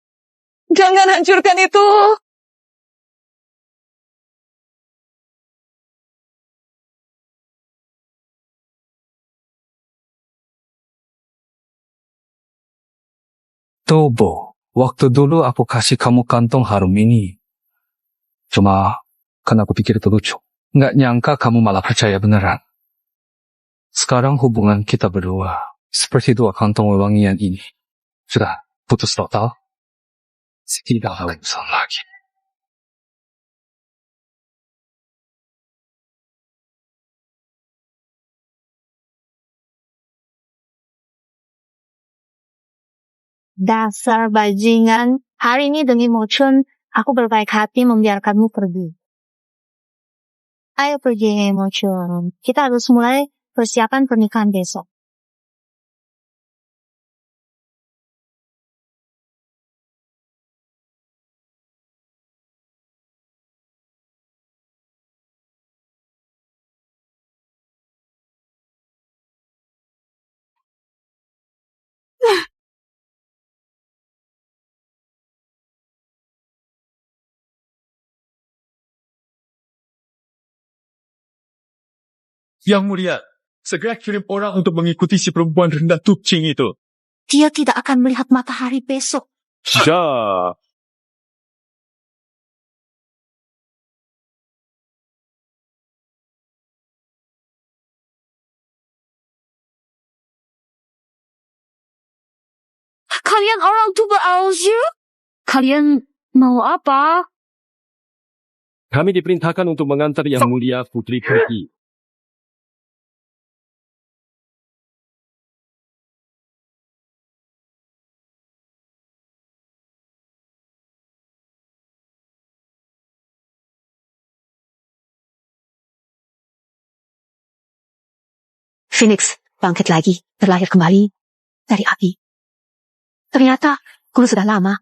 Jangan hancurkan itu. Tobo, waktu dulu aku kasih kamu kantong harum ini. Cuma, kan aku pikir itu lucu. Nggak nyangka kamu malah percaya beneran. Sekarang hubungan kita berdua seperti dua kantong wewangian ini. Sudah putus total. Tidak ada urusan lagi. Dasar bajingan, hari ini demi Mochun, aku berbaik hati membiarkanmu pergi. Ayo pergi, Mochun. Kita harus mulai persiapan pernikahan besok. Yang Mulia, segera kirim orang untuk mengikuti si perempuan rendah Tukcing itu. Dia tidak akan melihat matahari besok. Ya. Kalian orang tua beralju? Kalian mau apa? Kami diperintahkan untuk mengantar Yang Mulia Putri pergi. Phoenix bangkit lagi, terlahir kembali dari api. Ternyata guru sudah lama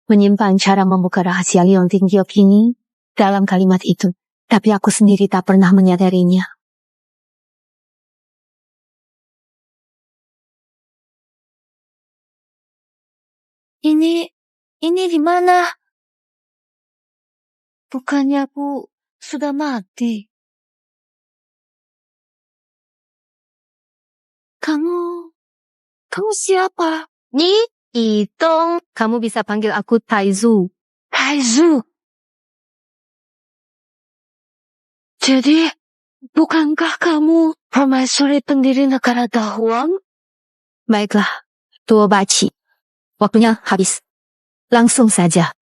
menyimpan cara membuka rahasia liontin Giok ini dalam kalimat itu, tapi aku sendiri tak pernah menyadarinya. Ini di mana? Bukannya aku sudah mati? Kamu siapa? Ni Itong, kamu bisa panggil aku Taizu. Taizu? Jadi, bukankah kamu permaisuri pendiri negara Dahuang? Baiklah, Tua Baci. Waktunya habis. Langsung saja.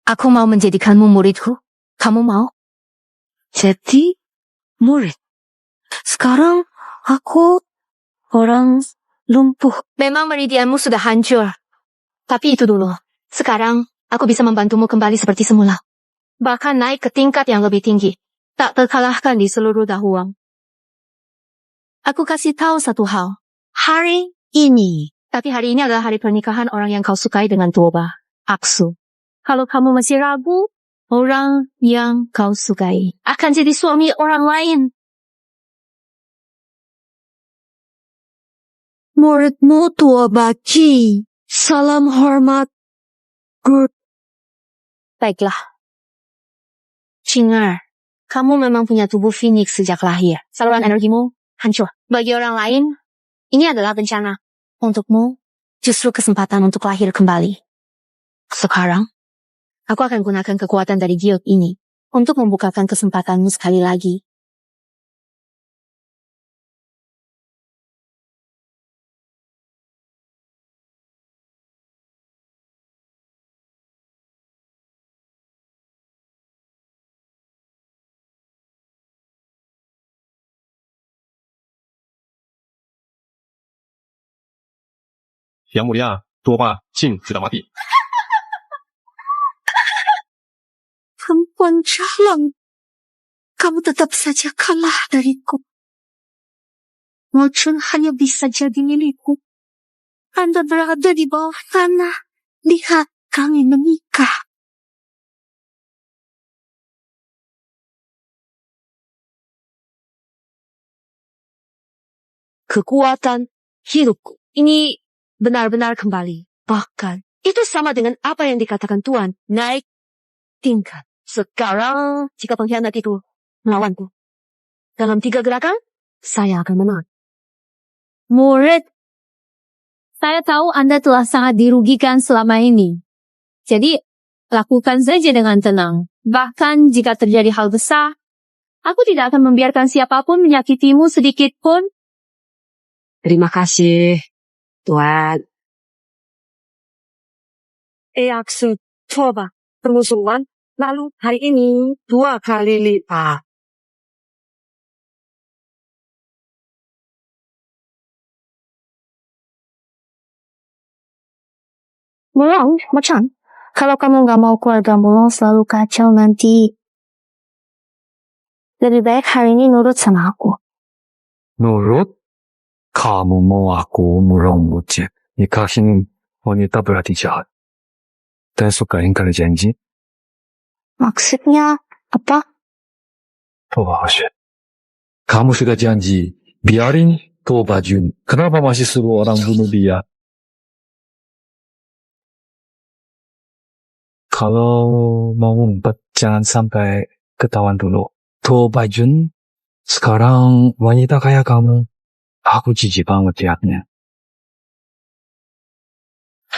Aku mau menjadikanmu muridku. Kamu mau? Jadi, murid. Sekarang, aku orang lumpuh. Memang meridianmu sudah hancur. Tapi itu dulu. Sekarang, aku bisa membantumu kembali seperti semula. Bahkan naik ke tingkat yang lebih tinggi. Tak terkalahkan di seluruh Dahuang. Aku kasih tahu satu hal. Hari ini. Tapi hari ini adalah hari pernikahan orang yang kau sukai dengan Tuoba. Aksu. Kalau kamu masih ragu, orang yang kau sukai akan jadi suami orang lain. Muridmu Tua Baci. Salam hormat. Good. Baiklah. Chingar, kamu memang punya tubuh Phoenix sejak lahir. Saluran energimu hancur. Bagi orang lain, ini adalah bencana. Untukmu, justru kesempatan untuk lahir kembali. Sekarang, aku akan gunakan kekuatan dari Giok ini untuk membukakan kesempatanmu sekali lagi. Yang Mulia, Tua Jing sudah mati. Perempuan jalan. kamu tetap saja kalah dariku. Mochun hanya bisa jadi milikku. Anda berada di bawah tanah. Lihat kami menikah. Kekuatan hidupku ini benar-benar kembali. Bahkan itu sama dengan apa yang dikatakan Tuan, naik tingkat. Sekarang jika pengkhianat itu melawanku, dalam 3 gerakan, saya akan menang. Murid, saya tahu Anda telah sangat dirugikan selama ini. Jadi, lakukan saja dengan tenang. Bahkan jika terjadi hal besar, aku tidak akan membiarkan siapapun menyakitimu sedikit pun. Terima kasih, Tuan. Aksu, coba permusuhan, lalu hari ini 2 kali lipat. Mulong, macam? Kalau kamu nggak mau keluarga Mulong selalu kacau nanti, lebih baik hari ini nurut sama aku. Nurut? Kamu mau aku Mulong bucin. Nikahin wanita berarti jahat. Dan suka ingkar janji. Maksudnya apa? Toba kamu sudah janji. Biarin Toba Jun. Kenapa masih suruh orang bunuh dia? Kalau mau ngumpet, jangan sampai ketahuan dulu. Toba Jun, sekarang wanita kayak kamu, aku jijik banget lihatnya.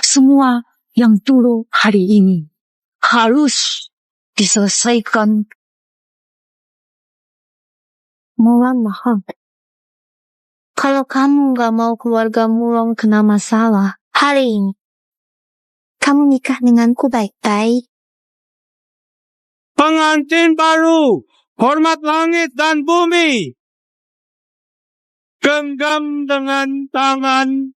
Semua yang dulu hari ini harus diselesaikan. Mulan mahal. Kalau kamu nggak mau keluarga Mulong kena masalah, hari ini, kamu nikah denganku baik-baik. Pengantin baru, hormat langit dan bumi. Genggam dengan tangan.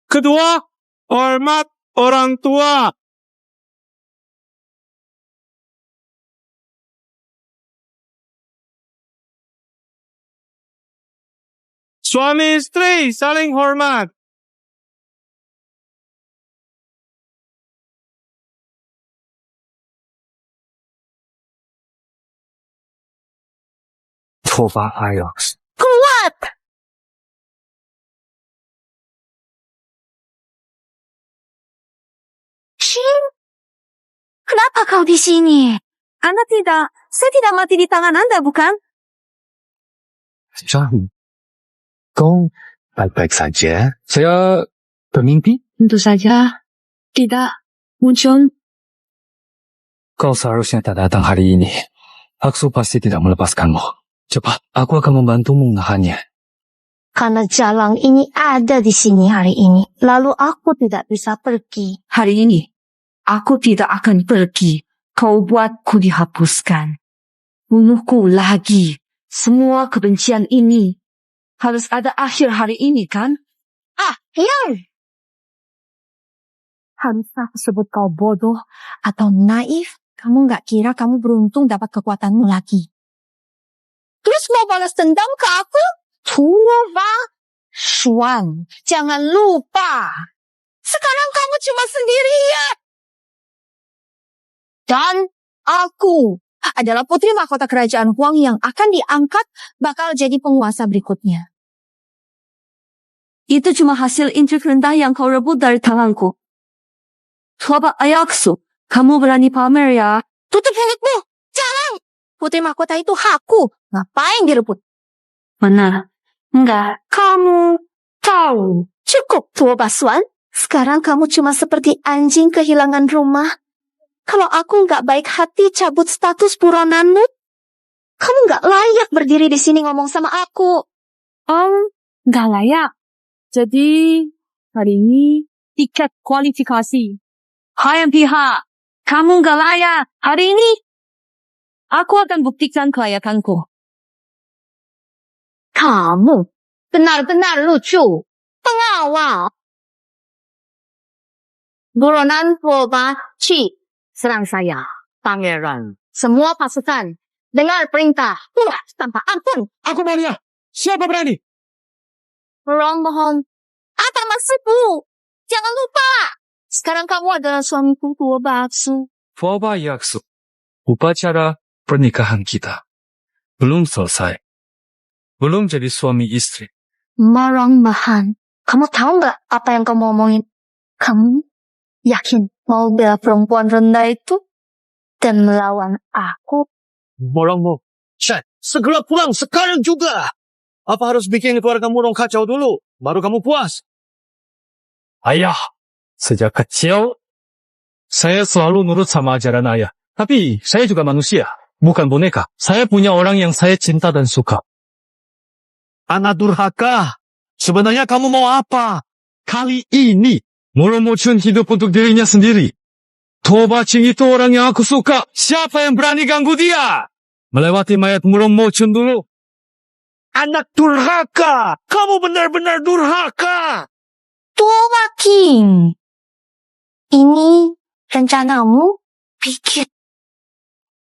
Kedua, hormat orang tua. Suami istri saling hormat. Toba Ayox. Kuat! Shin, kenapa kau di sini? Saya tidak mati di tangan Anda, bukan? Shang, kau baik-baik saja? Saya bermimpi? Tentu saja tidak, Muncul. Kau seharusnya tak datang hari ini. Aksu pasti tidak melepaskanmu. Cepat, aku akan membantumu menahannya. Karena jalang ini ada di sini hari ini, lalu aku tidak bisa pergi. Hari ini, aku tidak akan pergi. Kau buatku dihapuskan. Bunuhku lagi. Semua kebencian ini harus ada akhir hari ini, kan? Akhir! Haruskah aku sebut kau bodoh atau naif? Kamu nggak kira kamu beruntung dapat kekuatanmu lagi? Terus mau balas dendam ke aku? Tuwa, Xuan, jangan lupa. Sekarang kamu cuma sendirian. Dan aku Adalah putri mahkota kerajaan Huang yang akan diangkat bakal jadi penguasa berikutnya. Itu cuma hasil intrik rendah yang kau rebut dari tanganku. Coba Ayaksu, kamu berani pamer ya? Tutup mulutmu! Jangan! Putri mahkota itu hakku. Ngapain direbut? Mana? Enggak. Kamu tahu. Cukup, Tua Basuan. Sekarang kamu cuma seperti anjing kehilangan rumah. Kalau aku nggak baik hati cabut status buronanmu, kamu nggak layak berdiri di sini ngomong sama aku. Nggak layak. Jadi, hari ini tiket kualifikasi. Hai pihak, kamu nggak layak. Hari ini, aku akan buktikan kelayakanku. Kamu benar-benar lucu. Pengawal. Buronan Boba Chi. Serang saya, pangeran. Semua pasukan, dengar perintah. Puas tanpa ampun. Aku mau lihat. Siapa berani? Mohon. Apa maksudmu? Jangan lupa. Sekarang kamu adalah suamiku tua bakso. Foba yaksu. Upacara pernikahan kita belum selesai. Belum jadi suami istri. Mahan. Kamu tahu nggak apa yang kamu omongin? Kamu yakin mau bela perempuan rendah itu dan melawan aku? Morongmu. Chat, segera pulang sekarang juga. Apa harus bikin keluarga Murong kacau dulu, baru kamu puas? Ayah, sejak kecil, saya selalu nurut sama ajaran ayah. Tapi, saya juga manusia, bukan boneka. Saya punya orang yang saya cinta dan suka. Anak durhaka. Sebenarnya kamu mau apa? Kali ini, Moromochun hidup untuk dirinya sendiri. Tobaching itu orang yang aku suka. Siapa yang berani ganggu dia? Melewati mayat Moromochun dulu. Anak durhaka. Kamu benar-benar durhaka. Tua King. Ini rencanamu? Pikir.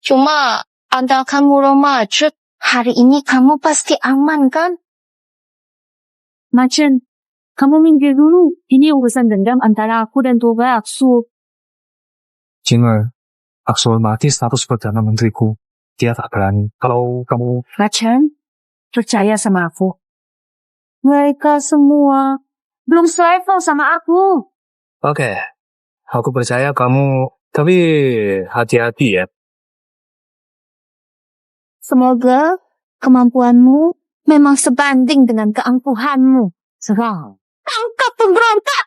Cuma andalkan Muro macet. Hari ini kamu pasti aman kan? Machen, kamu minggir dulu. Ini urusan dendam antara aku dan Toba Aksu. Jing'er, Aksu hormati status Perdana Menteriku. Dia tak berani. Kalau kamu... Machen, percaya sama aku. Mereka semua belum selevel sama aku. Oke, aku percaya kamu... Tapi hati-hati ya. Semoga kemampuanmu memang sebanding dengan keangkuhanmu. Serang. Tangkap pemberontak!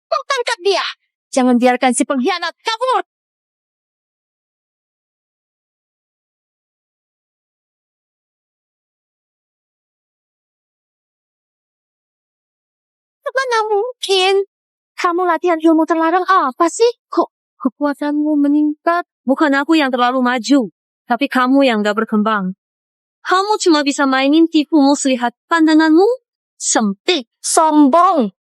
Tangkap dia! Jangan biarkan si pengkhianat kabur! Mana mungkin? Kamu latihan ilmu terlarang apa sih? Kok kekuatanmu meningkat? Bukan aku yang terlalu maju, tapi kamu yang gak berkembang. Kamu cuma bisa mainin tipu muslihat pandanganmu sempit. Sombong.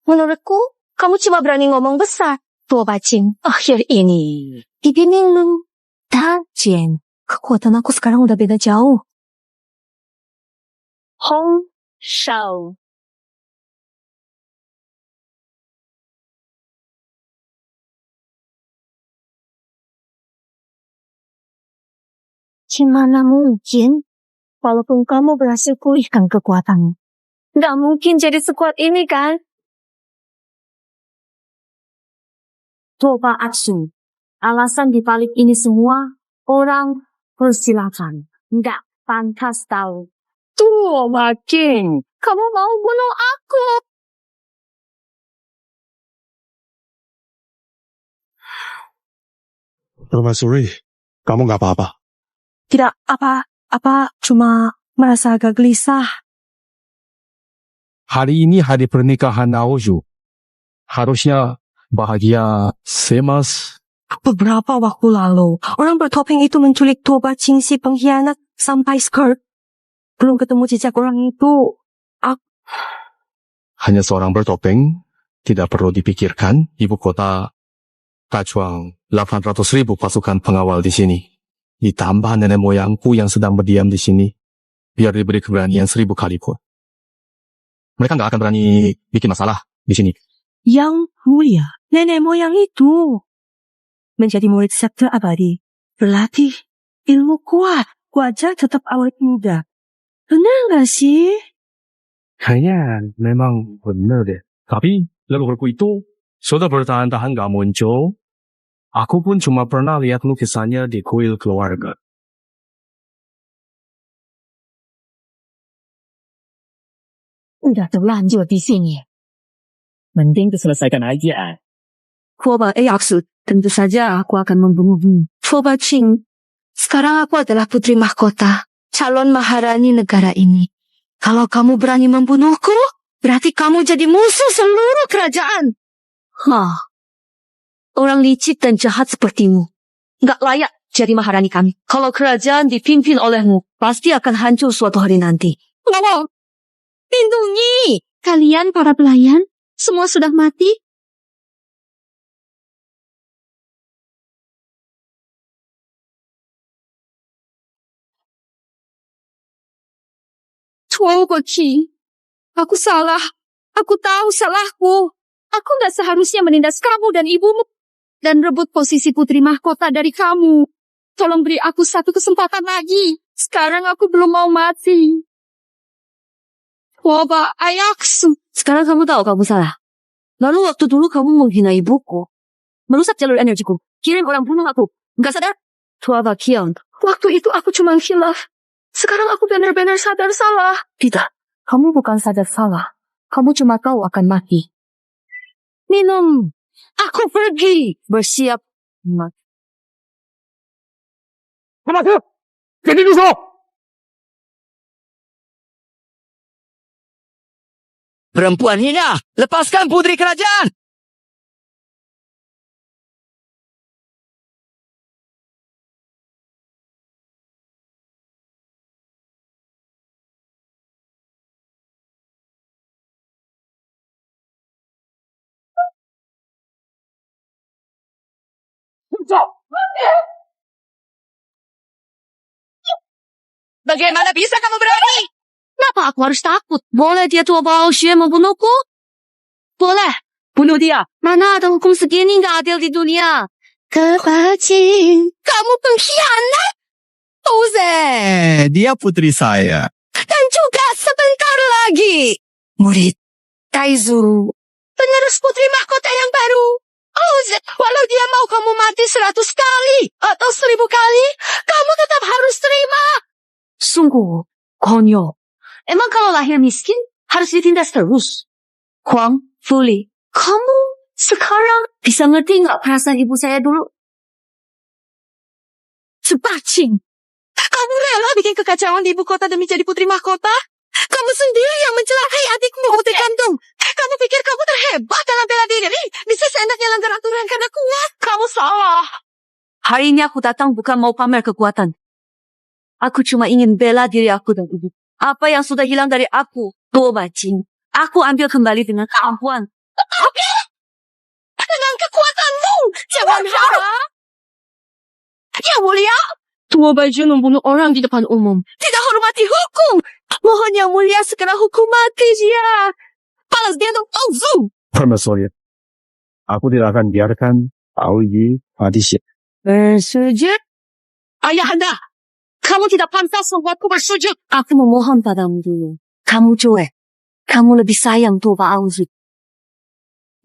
Menurutku, kamu cuma berani ngomong besar. Tua bacing. Akhir ini. Dibining lu. Dajen. Kekuatan aku sekarang udah beda jauh. Hong Shao. Gimana mungkin? Walaupun kamu berhasil pulihkan kekuatanmu. Gak mungkin jadi sekuat ini kan? Toba Aksu. Alasan dibalik ini semua, orang persilakan. Nggak pantas tahu. Tua King, kamu mau bunuh aku? Permaisuri, kamu gak apa-apa. Tidak apa-apa, cuma merasa agak gelisah. Hari ini hari pernikahan Naoju. Harusnya bahagia, semas. Beberapa waktu lalu, orang bertopeng itu menculik Toba Ching si pengkhianat sampai skirt. Belum ketemu jejak orang itu. Hanya seorang bertopeng, tidak perlu dipikirkan. Ibu kota Kacuang 800.000 pasukan pengawal di sini. Ditambah nenek moyangku yang sedang berdiam di sini. Biar diberi keberanian 1000 kali pun. Mereka nggak akan berani bikin masalah di sini. Yang mulia, nenek moyang itu. Menjadi murid sekte abadi. Berlatih ilmu kuat. Wajah tetap awet muda. Benar nggak sih? Kayaknya memang benar deh. Tapi leluhurku itu sudah bertahan-tahan nggak muncul. Aku pun cuma pernah lihat lukisannya di kuil keluarga. Udah terlanjur di sini. Mending diselesaikan aja. Koba Aksu, tentu saja aku akan membunuhmu. Toba Ching, sekarang aku adalah putri mahkota, calon maharani negara ini. Kalau kamu berani membunuhku, berarti kamu jadi musuh seluruh kerajaan. Orang licik dan jahat sepertimu. Nggak layak jadi maharani kami. Kalau kerajaan dipimpin olehmu, pasti akan hancur suatu hari nanti. Lindungi! Kalian para pelayan, Semua sudah mati? Tuan Koci, aku salah. Aku tahu salahku. Aku nggak seharusnya menindas kamu dan ibumu dan rebut posisi putri mahkota dari kamu. Tolong beri aku satu kesempatan lagi. Sekarang aku belum mau mati. Wabah ayaksu. Sekarang kamu tahu kamu salah. Lalu waktu dulu kamu menghina ibuku. Merusak jalur energiku. Kirim orang bunuh aku. Nggak sadar? Tua Bakian. Waktu itu aku cuma khilaf. Sekarang aku benar-benar sadar salah. Tidak. Kamu bukan sadar salah. Kamu cuma tahu akan mati. Minum. Aku pergi. Bersiap mati. Masuk! Jadi dusuk! Perempuan hina, lepaskan putri kerajaan! Bagaimana bisa kamu berani? Kenapa aku harus takut? Boleh dia tua Baoxue membunuhku? Boleh. Bunuh dia. Mana ada hukum segini nggak adil di dunia? Kebacin. Kamu pengkhianat. Oze. Dia putri saya. Dan juga sebentar lagi. Murid Taizu. Penerus putri mahkota yang baru. Oze. Walau dia mau kamu mati 100 kali atau 1000 kali, kamu tetap harus terima. Sungguh konyol. Emang kalau lahir miskin harus ditindas terus? Kuang, Fuli, kamu sekarang bisa ngerti nggak perasaan ibu saya dulu? Sebacing. Kamu rela bikin kekacauan di ibu kota demi jadi putri mahkota? Kamu sendiri yang mencelakai adikmu putri kandung. Kamu pikir kamu terhebat dalam bela diri? Bisa seenaknya langgar aturan karena kuat? Kamu salah. Hari ini aku datang bukan mau pamer kekuatan. Aku cuma ingin bela diri aku dan ibu. Apa yang sudah hilang dari aku, Tuo Bacing, aku ambil kembali dengan kemampuan. Apa? Dengan kekuatanmu? Jangan harap. Ya mulia, Tuo Bacing membunuh orang di depan umum. tidak hormati hukum. Mohon yang mulia segera hukum mati dia. Balas dia dong, Zoom. Permaisuri, aku tidak akan biarkan Aoyi mati sia. Bersujud? Ayahanda, kamu tidak pantas membuatku bersujud. Aku memohon padamu dulu. Kamu cuek. Kamu lebih sayang Tuo Baozi.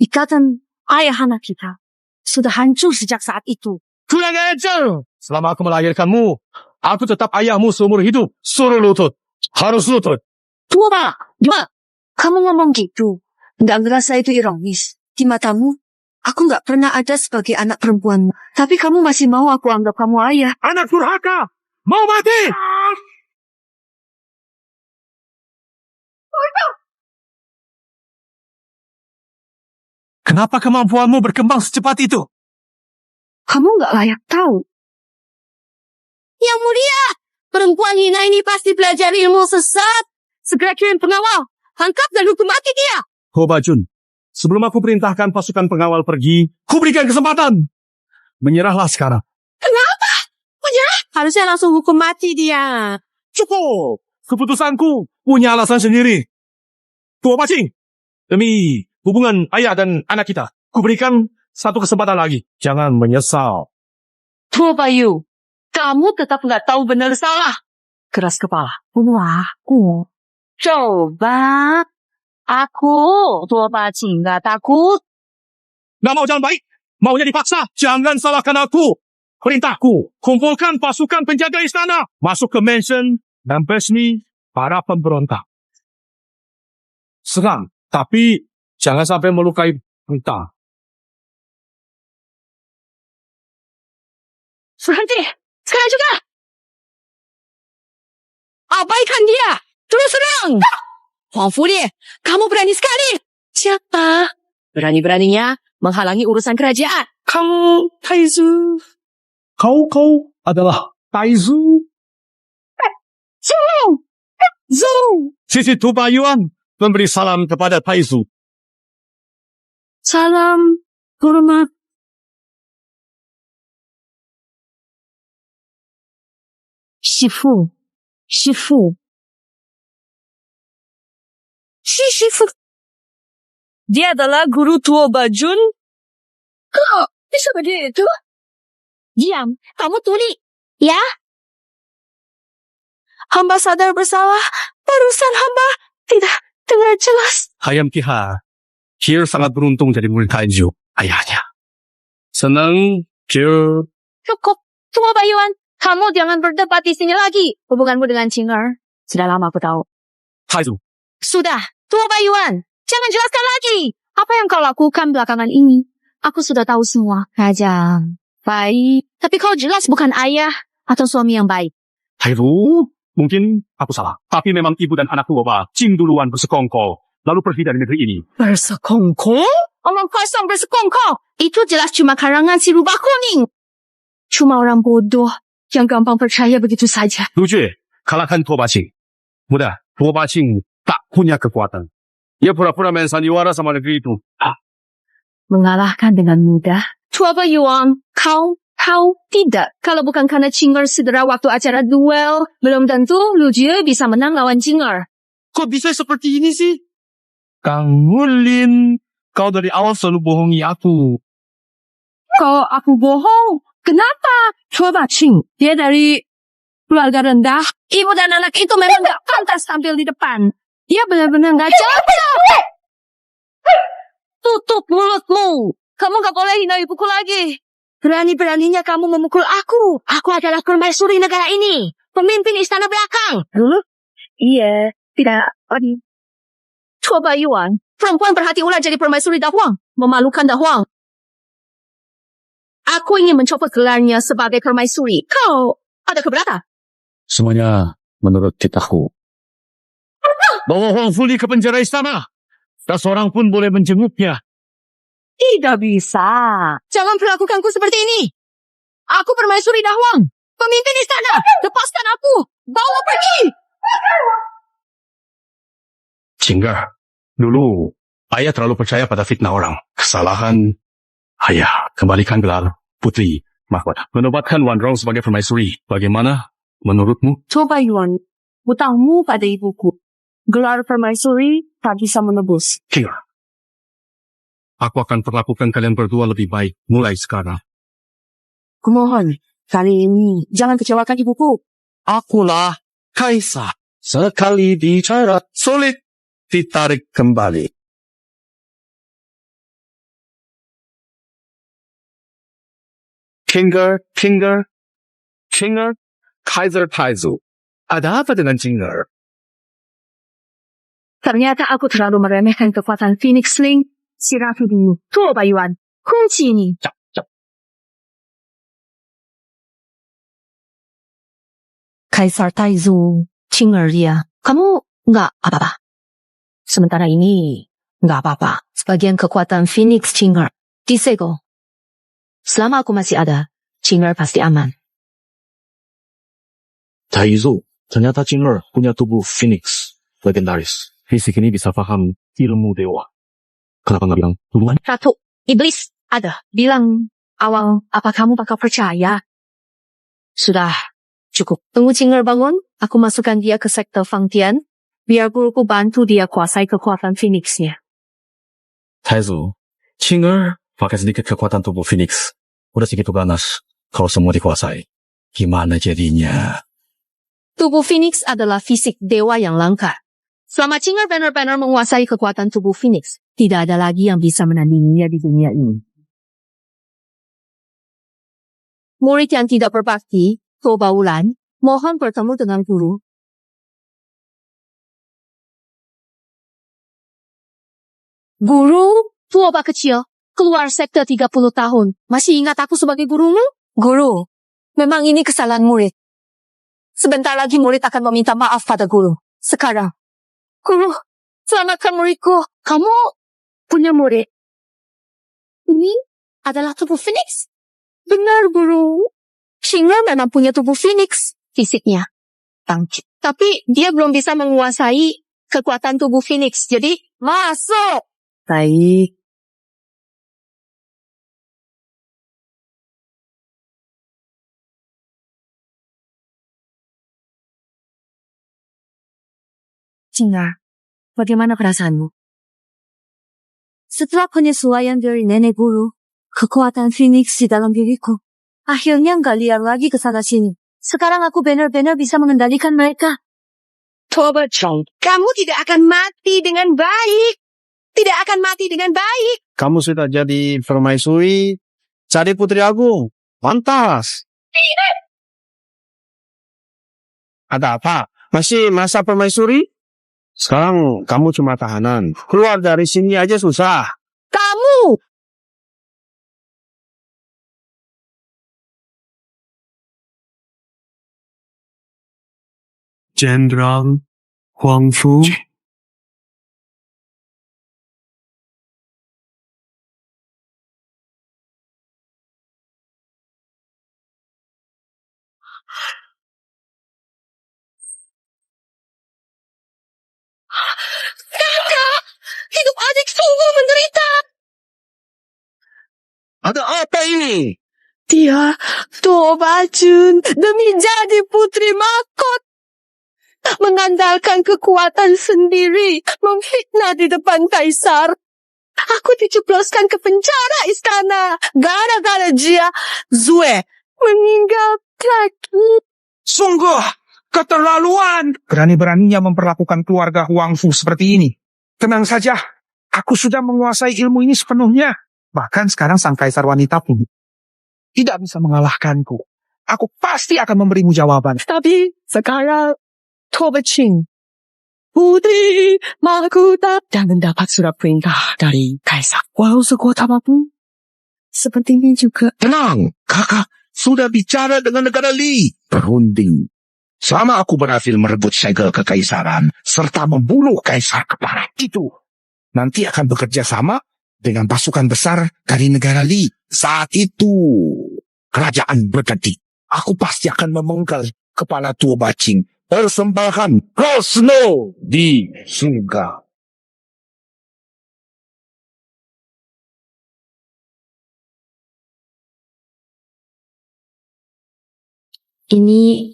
Ikatan ayah anak kita sudah hancur sejak saat itu. Kurang ajar! Selama aku melahirkanmu, aku tetap ayahmu seumur hidup. Suruh lutut. Harus lutut. Tuo Ba, gimana? Kamu ngomong gitu. Nggak ngerasa itu ironis. Di matamu, aku nggak pernah ada sebagai anak perempuanmu. Tapi kamu masih mau aku anggap kamu ayah. Anak durhaka! Mau mati! Kenapa kemampuanmu berkembang secepat itu? Kamu nggak layak tahu. Yang mulia, perempuan hina ini pasti belajar ilmu sesat. Segera kirim pengawal. Tangkap dan hukum mati dia. Ho Bajun, sebelum aku perintahkan pasukan pengawal pergi, ku berikan kesempatan. Menyerahlah sekarang. Kenapa? Menyerah? Harusnya langsung hukum mati dia. Cukup. Keputusanku punya alasan sendiri. Tua Pacing, demi hubungan ayah dan anak kita, ku berikan satu kesempatan lagi. Jangan menyesal. Tuo Bayu, kamu tetap nggak tahu benar salah. Keras kepala. Bunuh aku. Coba. Aku, Tuo Bacing, nggak takut. Nggak mau jalan baik, maunya dipaksa. Jangan salahkan aku. Perintahku, kumpulkan pasukan penjaga istana. Masuk ke mansion dan besmi para pemberontak. Serang, tapi jangan sampai melukai kita. Berhenti. Sekarang juga. Abaikan dia. Terus serang. Huang Fuli, kamu berani sekali. Siapa? Berani-beraninya menghalangi urusan kerajaan. Kamu, Taizu. Kau adalah Taizu. Zoom. Sisi Tubayuan memberi salam kepada Taizu. Salam hormat. Shifu. Shifu. Dia adalah guru tua Bajun. Kok bisa begitu? Diam, kamu tuli. Ya? Hamba sadar bersalah. Barusan hamba tidak dengar jelas. Hayam Kiha, Kir sangat beruntung jadi murid Taiju, ayahnya. Senang, Kir. Cukup. Tua Bayuan, kamu jangan berdebat di sini lagi. Hubunganmu dengan Chinger sudah lama aku tahu. Taiju. Sudah, Tua Bayuan, jangan jelaskan lagi. Apa yang kau lakukan belakangan ini? Aku sudah tahu semua. Kajang, baik. Tapi kau jelas bukan ayah atau suami yang baik. Taiju, mungkin aku salah. Tapi memang ibu dan anak tua Jin duluan bersekongkol, lalu pergi dari negeri ini. Bersekongkol? Omong kosong bersekongkol. Itu jelas cuma karangan si rubah kuning. Cuma orang bodoh yang gampang percaya begitu saja. Lujue, kalahkan Tua Bacing. Mudah, Tua Bacing tak punya kekuatan. Ia pura-pura main sandiwara sama negeri itu. Mengalahkan dengan mudah. Tua Bayuan, kau tidak. Kalau bukan karena Chinger cedera waktu acara duel, belum tentu Lu Jie bisa menang lawan Chinger. Kok bisa seperti ini sih? Kang Mulin, kau dari awal selalu bohongi aku. Kau aku bohong. Kenapa? Coba Cing. Dia dari keluarga rendah. Ibu dan anak itu memang gak pantas tampil di depan. Dia benar-benar gak cocok. Tutup mulutmu. Kamu gak boleh hina ibuku lagi. Berani-beraninya kamu memukul aku. Aku adalah permaisuri negara ini. Pemimpin istana belakang. Iya, tidak. Tua Bayuan, perempuan berhati ular jadi permaisuri Dahuang. Memalukan Dahuang. Aku ingin mencopot gelarnya sebagai permaisuri. Kau ada keberatan? Semuanya menurut titahku. Bawa Huang Fuli ke penjara istana. Tak seorang pun boleh menjenguknya. Tidak bisa. Jangan perlakukanku seperti ini. Aku permaisuri Dahuang. Pemimpin istana. Lepaskan aku. Bawa pergi. Chinger, dulu ayah terlalu percaya pada fitnah orang. Kesalahan ayah. Kembalikan gelar putri mahkota. Menobatkan Wan Rong sebagai permaisuri. Bagaimana menurutmu? Tua Bayuan, hutangmu pada ibuku. Gelar permaisuri tak bisa menebus. Chinger, aku akan perlakukan kalian berdua lebih baik mulai sekarang. Kumohon, kali ini jangan kecewakan ibuku. Akulah Kaisar. Sekali bicara sulit ditarik kembali. Chinger, Kaiser Taiju. Ada apa dengan Chinger? Ternyata aku terlalu meremehkan kekuatan Phoenix Link. Si Rafi ini. Tua Bayuan. Kunci ini. Kaisar Taiju. Chinger dia. Kamu nggak apa-apa. Sementara ini nggak apa-apa. Sebagian kekuatan Phoenix Chinger disegel. Selama aku masih ada, Chinger pasti aman. Taiju, ternyata Chinger punya tubuh Phoenix legendaris. Fisik ini bisa paham ilmu dewa. Kenapa nggak bilang duluan? Ratu, iblis, ada. Bilang awal, apa kamu bakal percaya? Sudah, cukup. Tunggu Chinger bangun, aku masukkan dia ke sektor Fangtian, biar guruku bantu dia kuasai kekuatan Phoenix-nya. Taiju, Chinger pakai sedikit kekuatan tubuh Phoenix. Udah segitu ganas. Kalau semua dikuasai, gimana jadinya? Tubuh Phoenix adalah fisik dewa yang langka. Selama Chinger benar-benar menguasai kekuatan tubuh Phoenix, tidak ada lagi yang bisa menandinginya di dunia ini. Murid yang tidak berbakti, Tua Baulan, mohon bertemu dengan guru. Guru, tua bak kecil, keluar sekte 30 tahun. Masih ingat aku sebagai gurumu? Guru, memang ini kesalahan murid. Sebentar lagi murid akan meminta maaf pada guru. Sekarang, guru, selamatkan muridku. Kamu punya murid. Ini adalah tubuh Phoenix. Benar, guru. Chinger memang punya tubuh Phoenix. Fisiknya bangkit. Tapi dia belum bisa menguasai kekuatan tubuh Phoenix. Jadi, masuk. Baik. Cina, bagaimana perasaanmu? Setelah penyesuaian dari nenek guru, kekuatan Phoenix di dalam diriku, akhirnya nggak liar lagi ke sana sini. Sekarang aku benar-benar bisa mengendalikan mereka. Toba Chong, kamu tidak akan mati dengan baik. Tidak akan mati dengan baik. Kamu sudah jadi permaisuri. Cari Putri Agung. Pantas. Ada apa? Masih masa permaisuri? Sekarang kamu cuma tahanan. Keluar dari sini aja susah. Kamu! Jenderal Huang Fu. Kakak! Hidup adik sungguh menderita. Ada apa ini? Dia, Toba Jun, demi jadi putri mahkota. Mengandalkan kekuatan sendiri, menghina di depan kaisar. Aku dijebloskan ke penjara istana. Gara-gara dia, Zue, meninggal lagi. Sungguh keterlaluan. Berani-beraninya memperlakukan keluarga Huang Fu seperti ini. Tenang saja, aku sudah menguasai ilmu ini sepenuhnya. Bahkan sekarang sang kaisar wanita pun tidak bisa mengalahkanku. Aku pasti akan memberimu jawaban. Tapi sekarang, Toba Ching, putri mahkota, dan mendapat surat perintah dari kaisar. Walau sekuat apapun, sepertinya juga. Tenang, kakak sudah bicara dengan negara Li. Berunding. Selama aku berhasil merebut segel kekaisaran serta membunuh kaisar kepala itu, nanti akan bekerja sama dengan pasukan besar dari negara Li. Saat itu, kerajaan berganti. Aku pasti akan memenggal kepala tua bacing. Persembahan Rosno di surga. Ini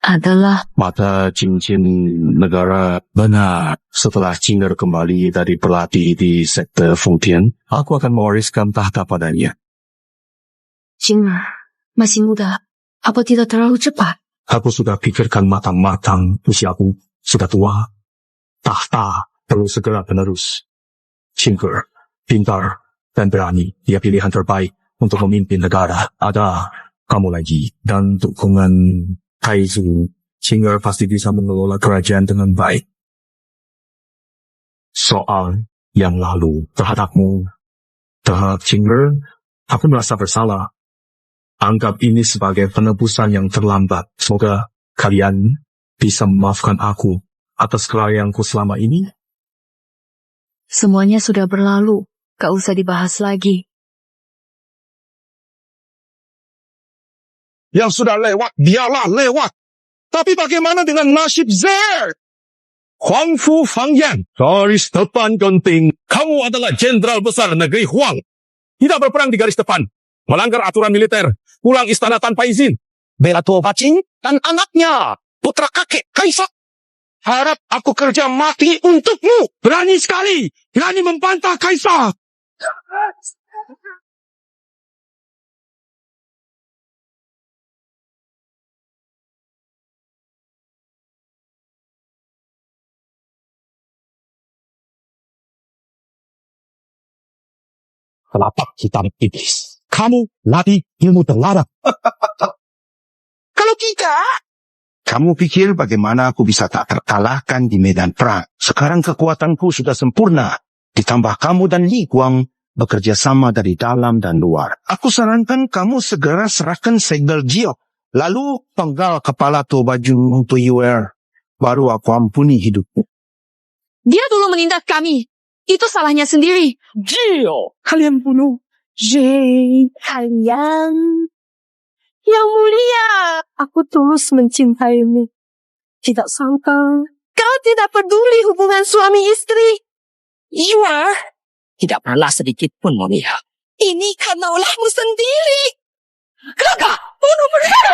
adalah Mata cincin negara benar. Setelah Cinger kembali dari berlatih di sekte Fengtian, aku akan mewariskan tahta padanya. Cinger, masih muda. Apa tidak terlalu cepat? Aku sudah pikirkan matang-matang, usiaku sudah tua. Tahta perlu segera penerus. Cinger, pintar, dan berani. Dia pilihan terbaik untuk memimpin negara. Ada kamu lagi. Dan dukungan Taizu, Cinger pasti bisa mengelola kerajaan dengan baik. Soal yang lalu terhadapmu, terhadap Cinger, aku merasa bersalah. Anggap ini sebagai penebusan yang terlambat. Semoga kalian bisa memaafkan aku atas kelalaianku selama ini. Semuanya sudah berlalu. Gak usah dibahas lagi. Yang sudah lewat, biarlah lewat. Tapi bagaimana dengan nasib Zer? Huang Fu Fangyan, garis depan genting. Kamu adalah jenderal besar negeri Huang. Tidak berperang di garis depan. Melanggar aturan militer. Pulang istana tanpa izin. Bela tua bacing dan anaknya. Putra kakek kaisar. Harap aku kerja mati untukmu. Berani sekali. Berani membantah kaisar. Telapak hitam iblis. Kamu latih ilmu terlarang. Kalau tidak, kamu pikir bagaimana aku bisa tak terkalahkan di medan perang? Sekarang kekuatanku sudah sempurna. Ditambah kamu dan Li Guang bekerja sama dari dalam dan luar. Aku sarankan kamu segera serahkan segel Gio. Lalu penggal kepala tua baju untuk Yuer. Baru aku ampuni hidupmu. Dia dulu menindas kami. Itu salahnya sendiri. Gio, kalian bunuh Jane, kalian. Yang mulia, aku tulus mencintaimu. Tidak sangka, kau tidak peduli hubungan suami istri. Yuar, tidak pernah sedikit pun mulia. Ini karena ulahmu sendiri. Kakak, bunuh mereka!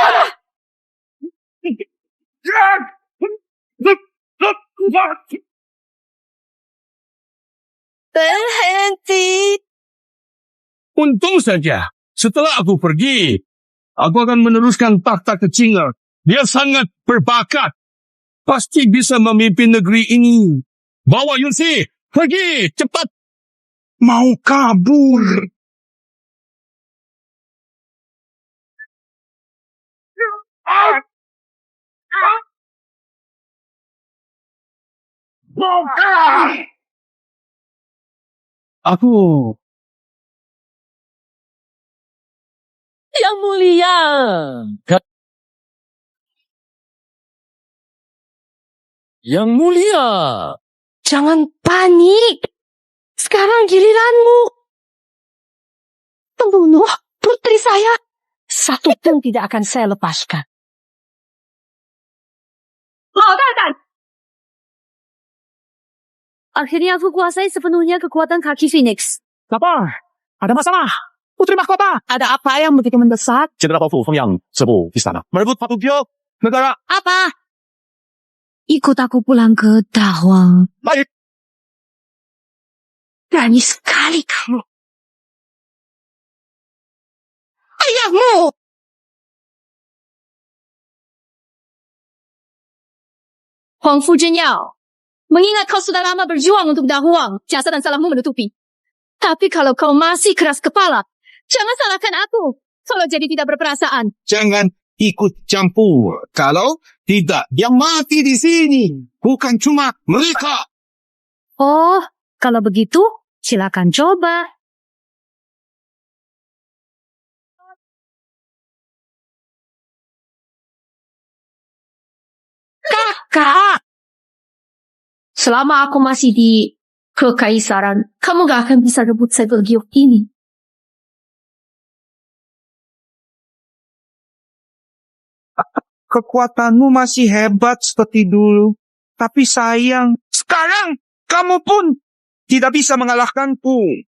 berhenti. Untung saja, setelah aku pergi, aku akan meneruskan takhta ke Chinger. Dia sangat berbakat. Pasti bisa memimpin negeri ini. Bawa Yunsi, pergi, cepat. Mau kabur. Aku... Yang mulia. Yang mulia. Jangan panik. Sekarang giliranmu. Pembunuh putri saya. Satu pun tidak akan saya lepaskan. Akhirnya aku kuasai sepenuhnya kekuatan kaki Phoenix. Lapar. Ada masalah. Putri Mahkota. Ada apa yang begitu mendesak? Jenderal Paufu Fengyang serbu istana. Merebut Patu Pio. Negara. Apa? Ikut aku pulang ke Dawang. Baik. Berani sekali kamu. Ayahmu! Huang Fu Zhenyao, mengingat kau sudah lama berjuang untuk Dahuang, jasa dan salahmu menutupi. Tapi kalau kau masih keras kepala, jangan salahkan aku kalau jadi tidak berperasaan. Jangan ikut campur. Kalau tidak, yang mati di sini bukan cuma mereka. Oh, kalau begitu, silakan coba. Kakak! Selama aku masih di kekaisaran, kamu gak akan bisa rebut segel giok ini. Kekuatanmu masih hebat seperti dulu. Tapi sayang, sekarang kamu pun tidak bisa mengalahkanku.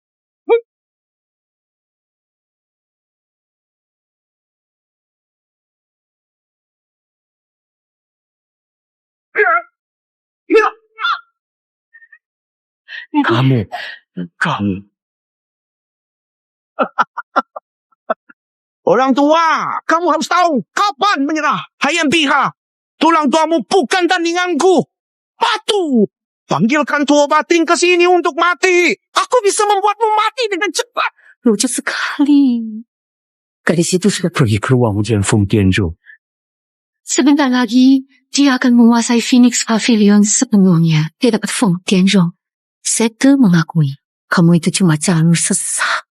Kamu. Orang tua, kamu harus tahu kapan menyerah. Hayam Biha, tulang tuamu bukan tandinganku. Batu, panggilkan tua batin ke sini untuk mati. Aku bisa membuatmu mati dengan cepat. Lucu sekali. Gadis itu sudah Pergi ke ruang ujian Feng Tianzhou. Sebentar lagi, dia akan menguasai Phoenix Pavilion sepenuhnya. Dia dapat Feng Tianzhou. Sete mengakui, kamu itu cuma jalur sesat.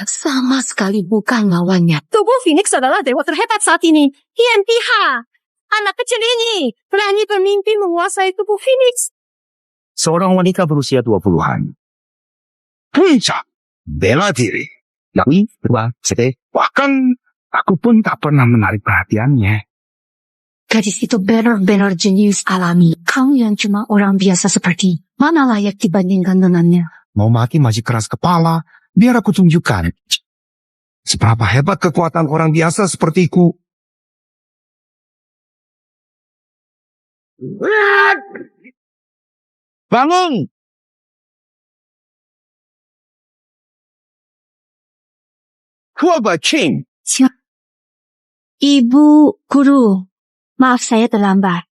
Sama sekali bukan lawannya. Tubuh Phoenix adalah dewa terhebat saat ini. IMPH. Anak kecil ini berani bermimpi menguasai tubuh Phoenix. Seorang wanita berusia 20-an. Puncak, bela diri. Tapi, bahkan aku pun tak pernah menarik perhatiannya. Gadis itu benar-benar jenius alami. Kamu yang cuma orang biasa seperti mana layak dibandingkan dengannya. Mau mati masih keras kepala. Biar aku tunjukkan seberapa hebat kekuatan orang biasa sepertiku. Bangun! Hua Qing. Ibu guru, maaf saya terlambat.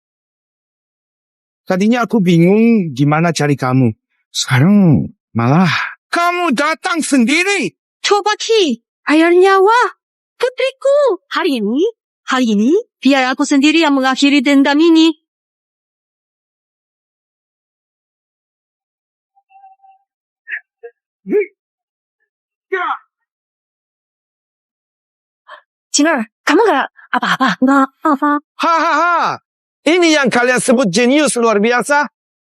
Tadinya aku bingung gimana cari kamu. Sekarang malah kamu datang sendiri. Coba Ki, air nyawa. Putriku, hari ini, biar aku sendiri yang mengakhiri dendam ini. Ciner, kamu gak apa-apa? Gak apa. Hahaha. Ini yang kalian sebut jenius luar biasa.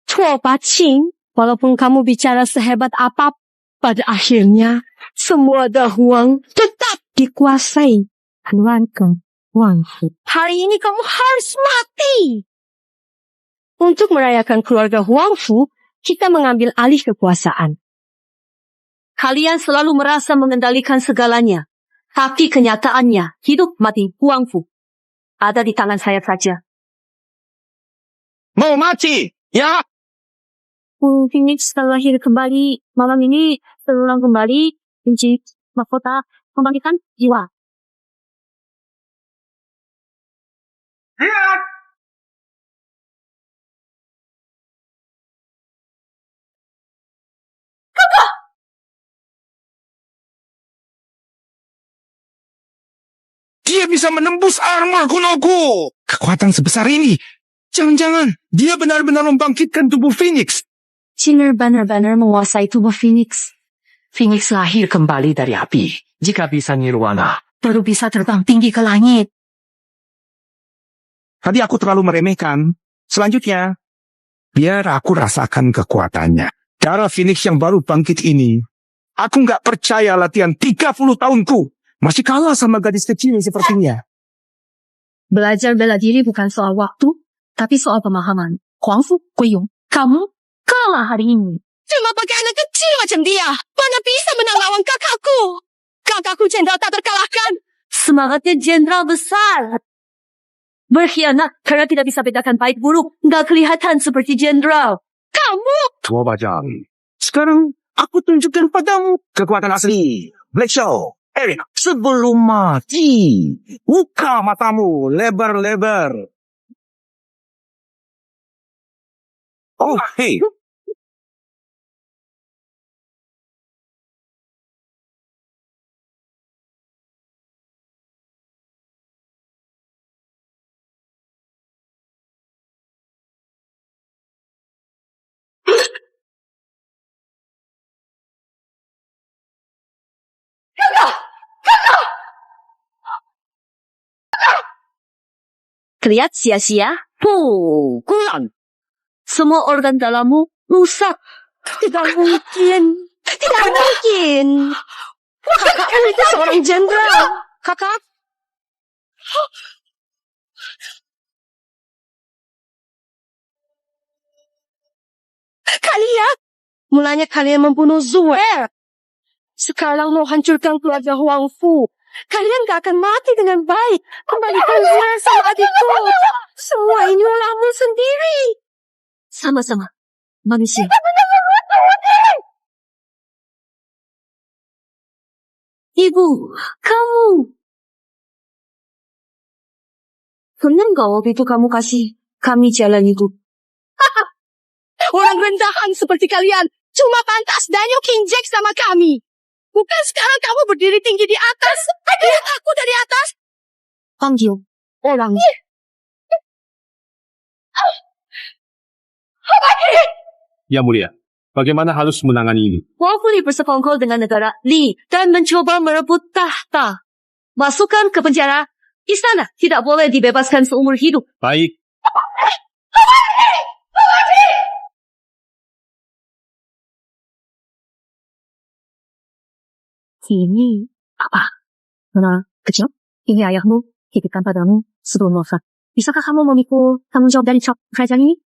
Coba Qing, walaupun kamu bicara sehebat apa, pada akhirnya semua Dahuang tetap dikuasai keluarga Huang Fu. Hari ini kamu harus mati. Untuk merayakan keluarga Huang Fu, kita mengambil alih kekuasaan. Kalian selalu merasa mengendalikan segalanya. Tapi kenyataannya, hidup mati Huang Fu ada di tangan saya saja. Mau mati, ya? Phoenix telah lahir kembali. Malam ini terulang kembali kunci mahkota membangkitkan jiwa. Dia bisa menembus armor kunoku. Kekuatan sebesar ini. Jangan-jangan dia benar-benar membangkitkan tubuh Phoenix. Jinner benar-benar menguasai tubuh Phoenix. Phoenix lahir kembali dari api. Jika bisa nirwana, Baru bisa terbang tinggi ke langit. Tadi aku terlalu meremehkan. Selanjutnya, biar aku rasakan kekuatannya. Darah Phoenix yang baru bangkit ini. Aku nggak percaya latihan 30 tahunku masih kalah sama gadis kecil sepertinya. Belajar bela diri bukan soal waktu, tapi soal pemahaman. Huangfu, Guiyong, kamu kalah hari ini. Cuma pakai anak kecil macam dia. Mana bisa menang lawan kakakku. Kakakku jenderal tak terkalahkan. Semangatnya jenderal besar. Berkhianat karena tidak bisa bedakan baik buruk. Nggak kelihatan seperti jenderal. Kamu Tua Bajang. Sekarang aku tunjukkan padamu kekuatan asli. Black Show. Eric, sebelum mati, buka matamu lebar-lebar. Oh, hey. Kelihatan sia-sia? Pukulan. Semua organ dalammu rusak. Tidak mungkin. tidak mungkin. Kakak kan itu seorang jenderal. Kakak. Kalian. Mulanya kalian membunuh Zuer. Sekarang mau hancurkan keluarga Huangfu. Kalian gak akan mati dengan baik. Kembalikan Zuer sama adikku. Semua ini ulahmu sendiri. Sama-sama. Manusia. Ibu, kamu. Benar gak waktu itu kamu kasih kami jalan itu? Orang rendahan seperti kalian cuma pantas Daniel King Jack sama kami. Bukan sekarang kamu berdiri tinggi di atas. Lihat aku dari atas. Panggil orang. Ya mulia, bagaimana harus menangani ini? Huangfu bersekongkol dengan negara Li dan mencoba merebut tahta. Masukkan ke penjara. Istana tidak boleh dibebaskan seumur hidup. Baik, Ini apa? Nona kecil, ini ayahmu titipkan padamu sebelum wafat. Bisakah kamu memikul tanggung jawab dari kerajaan ini?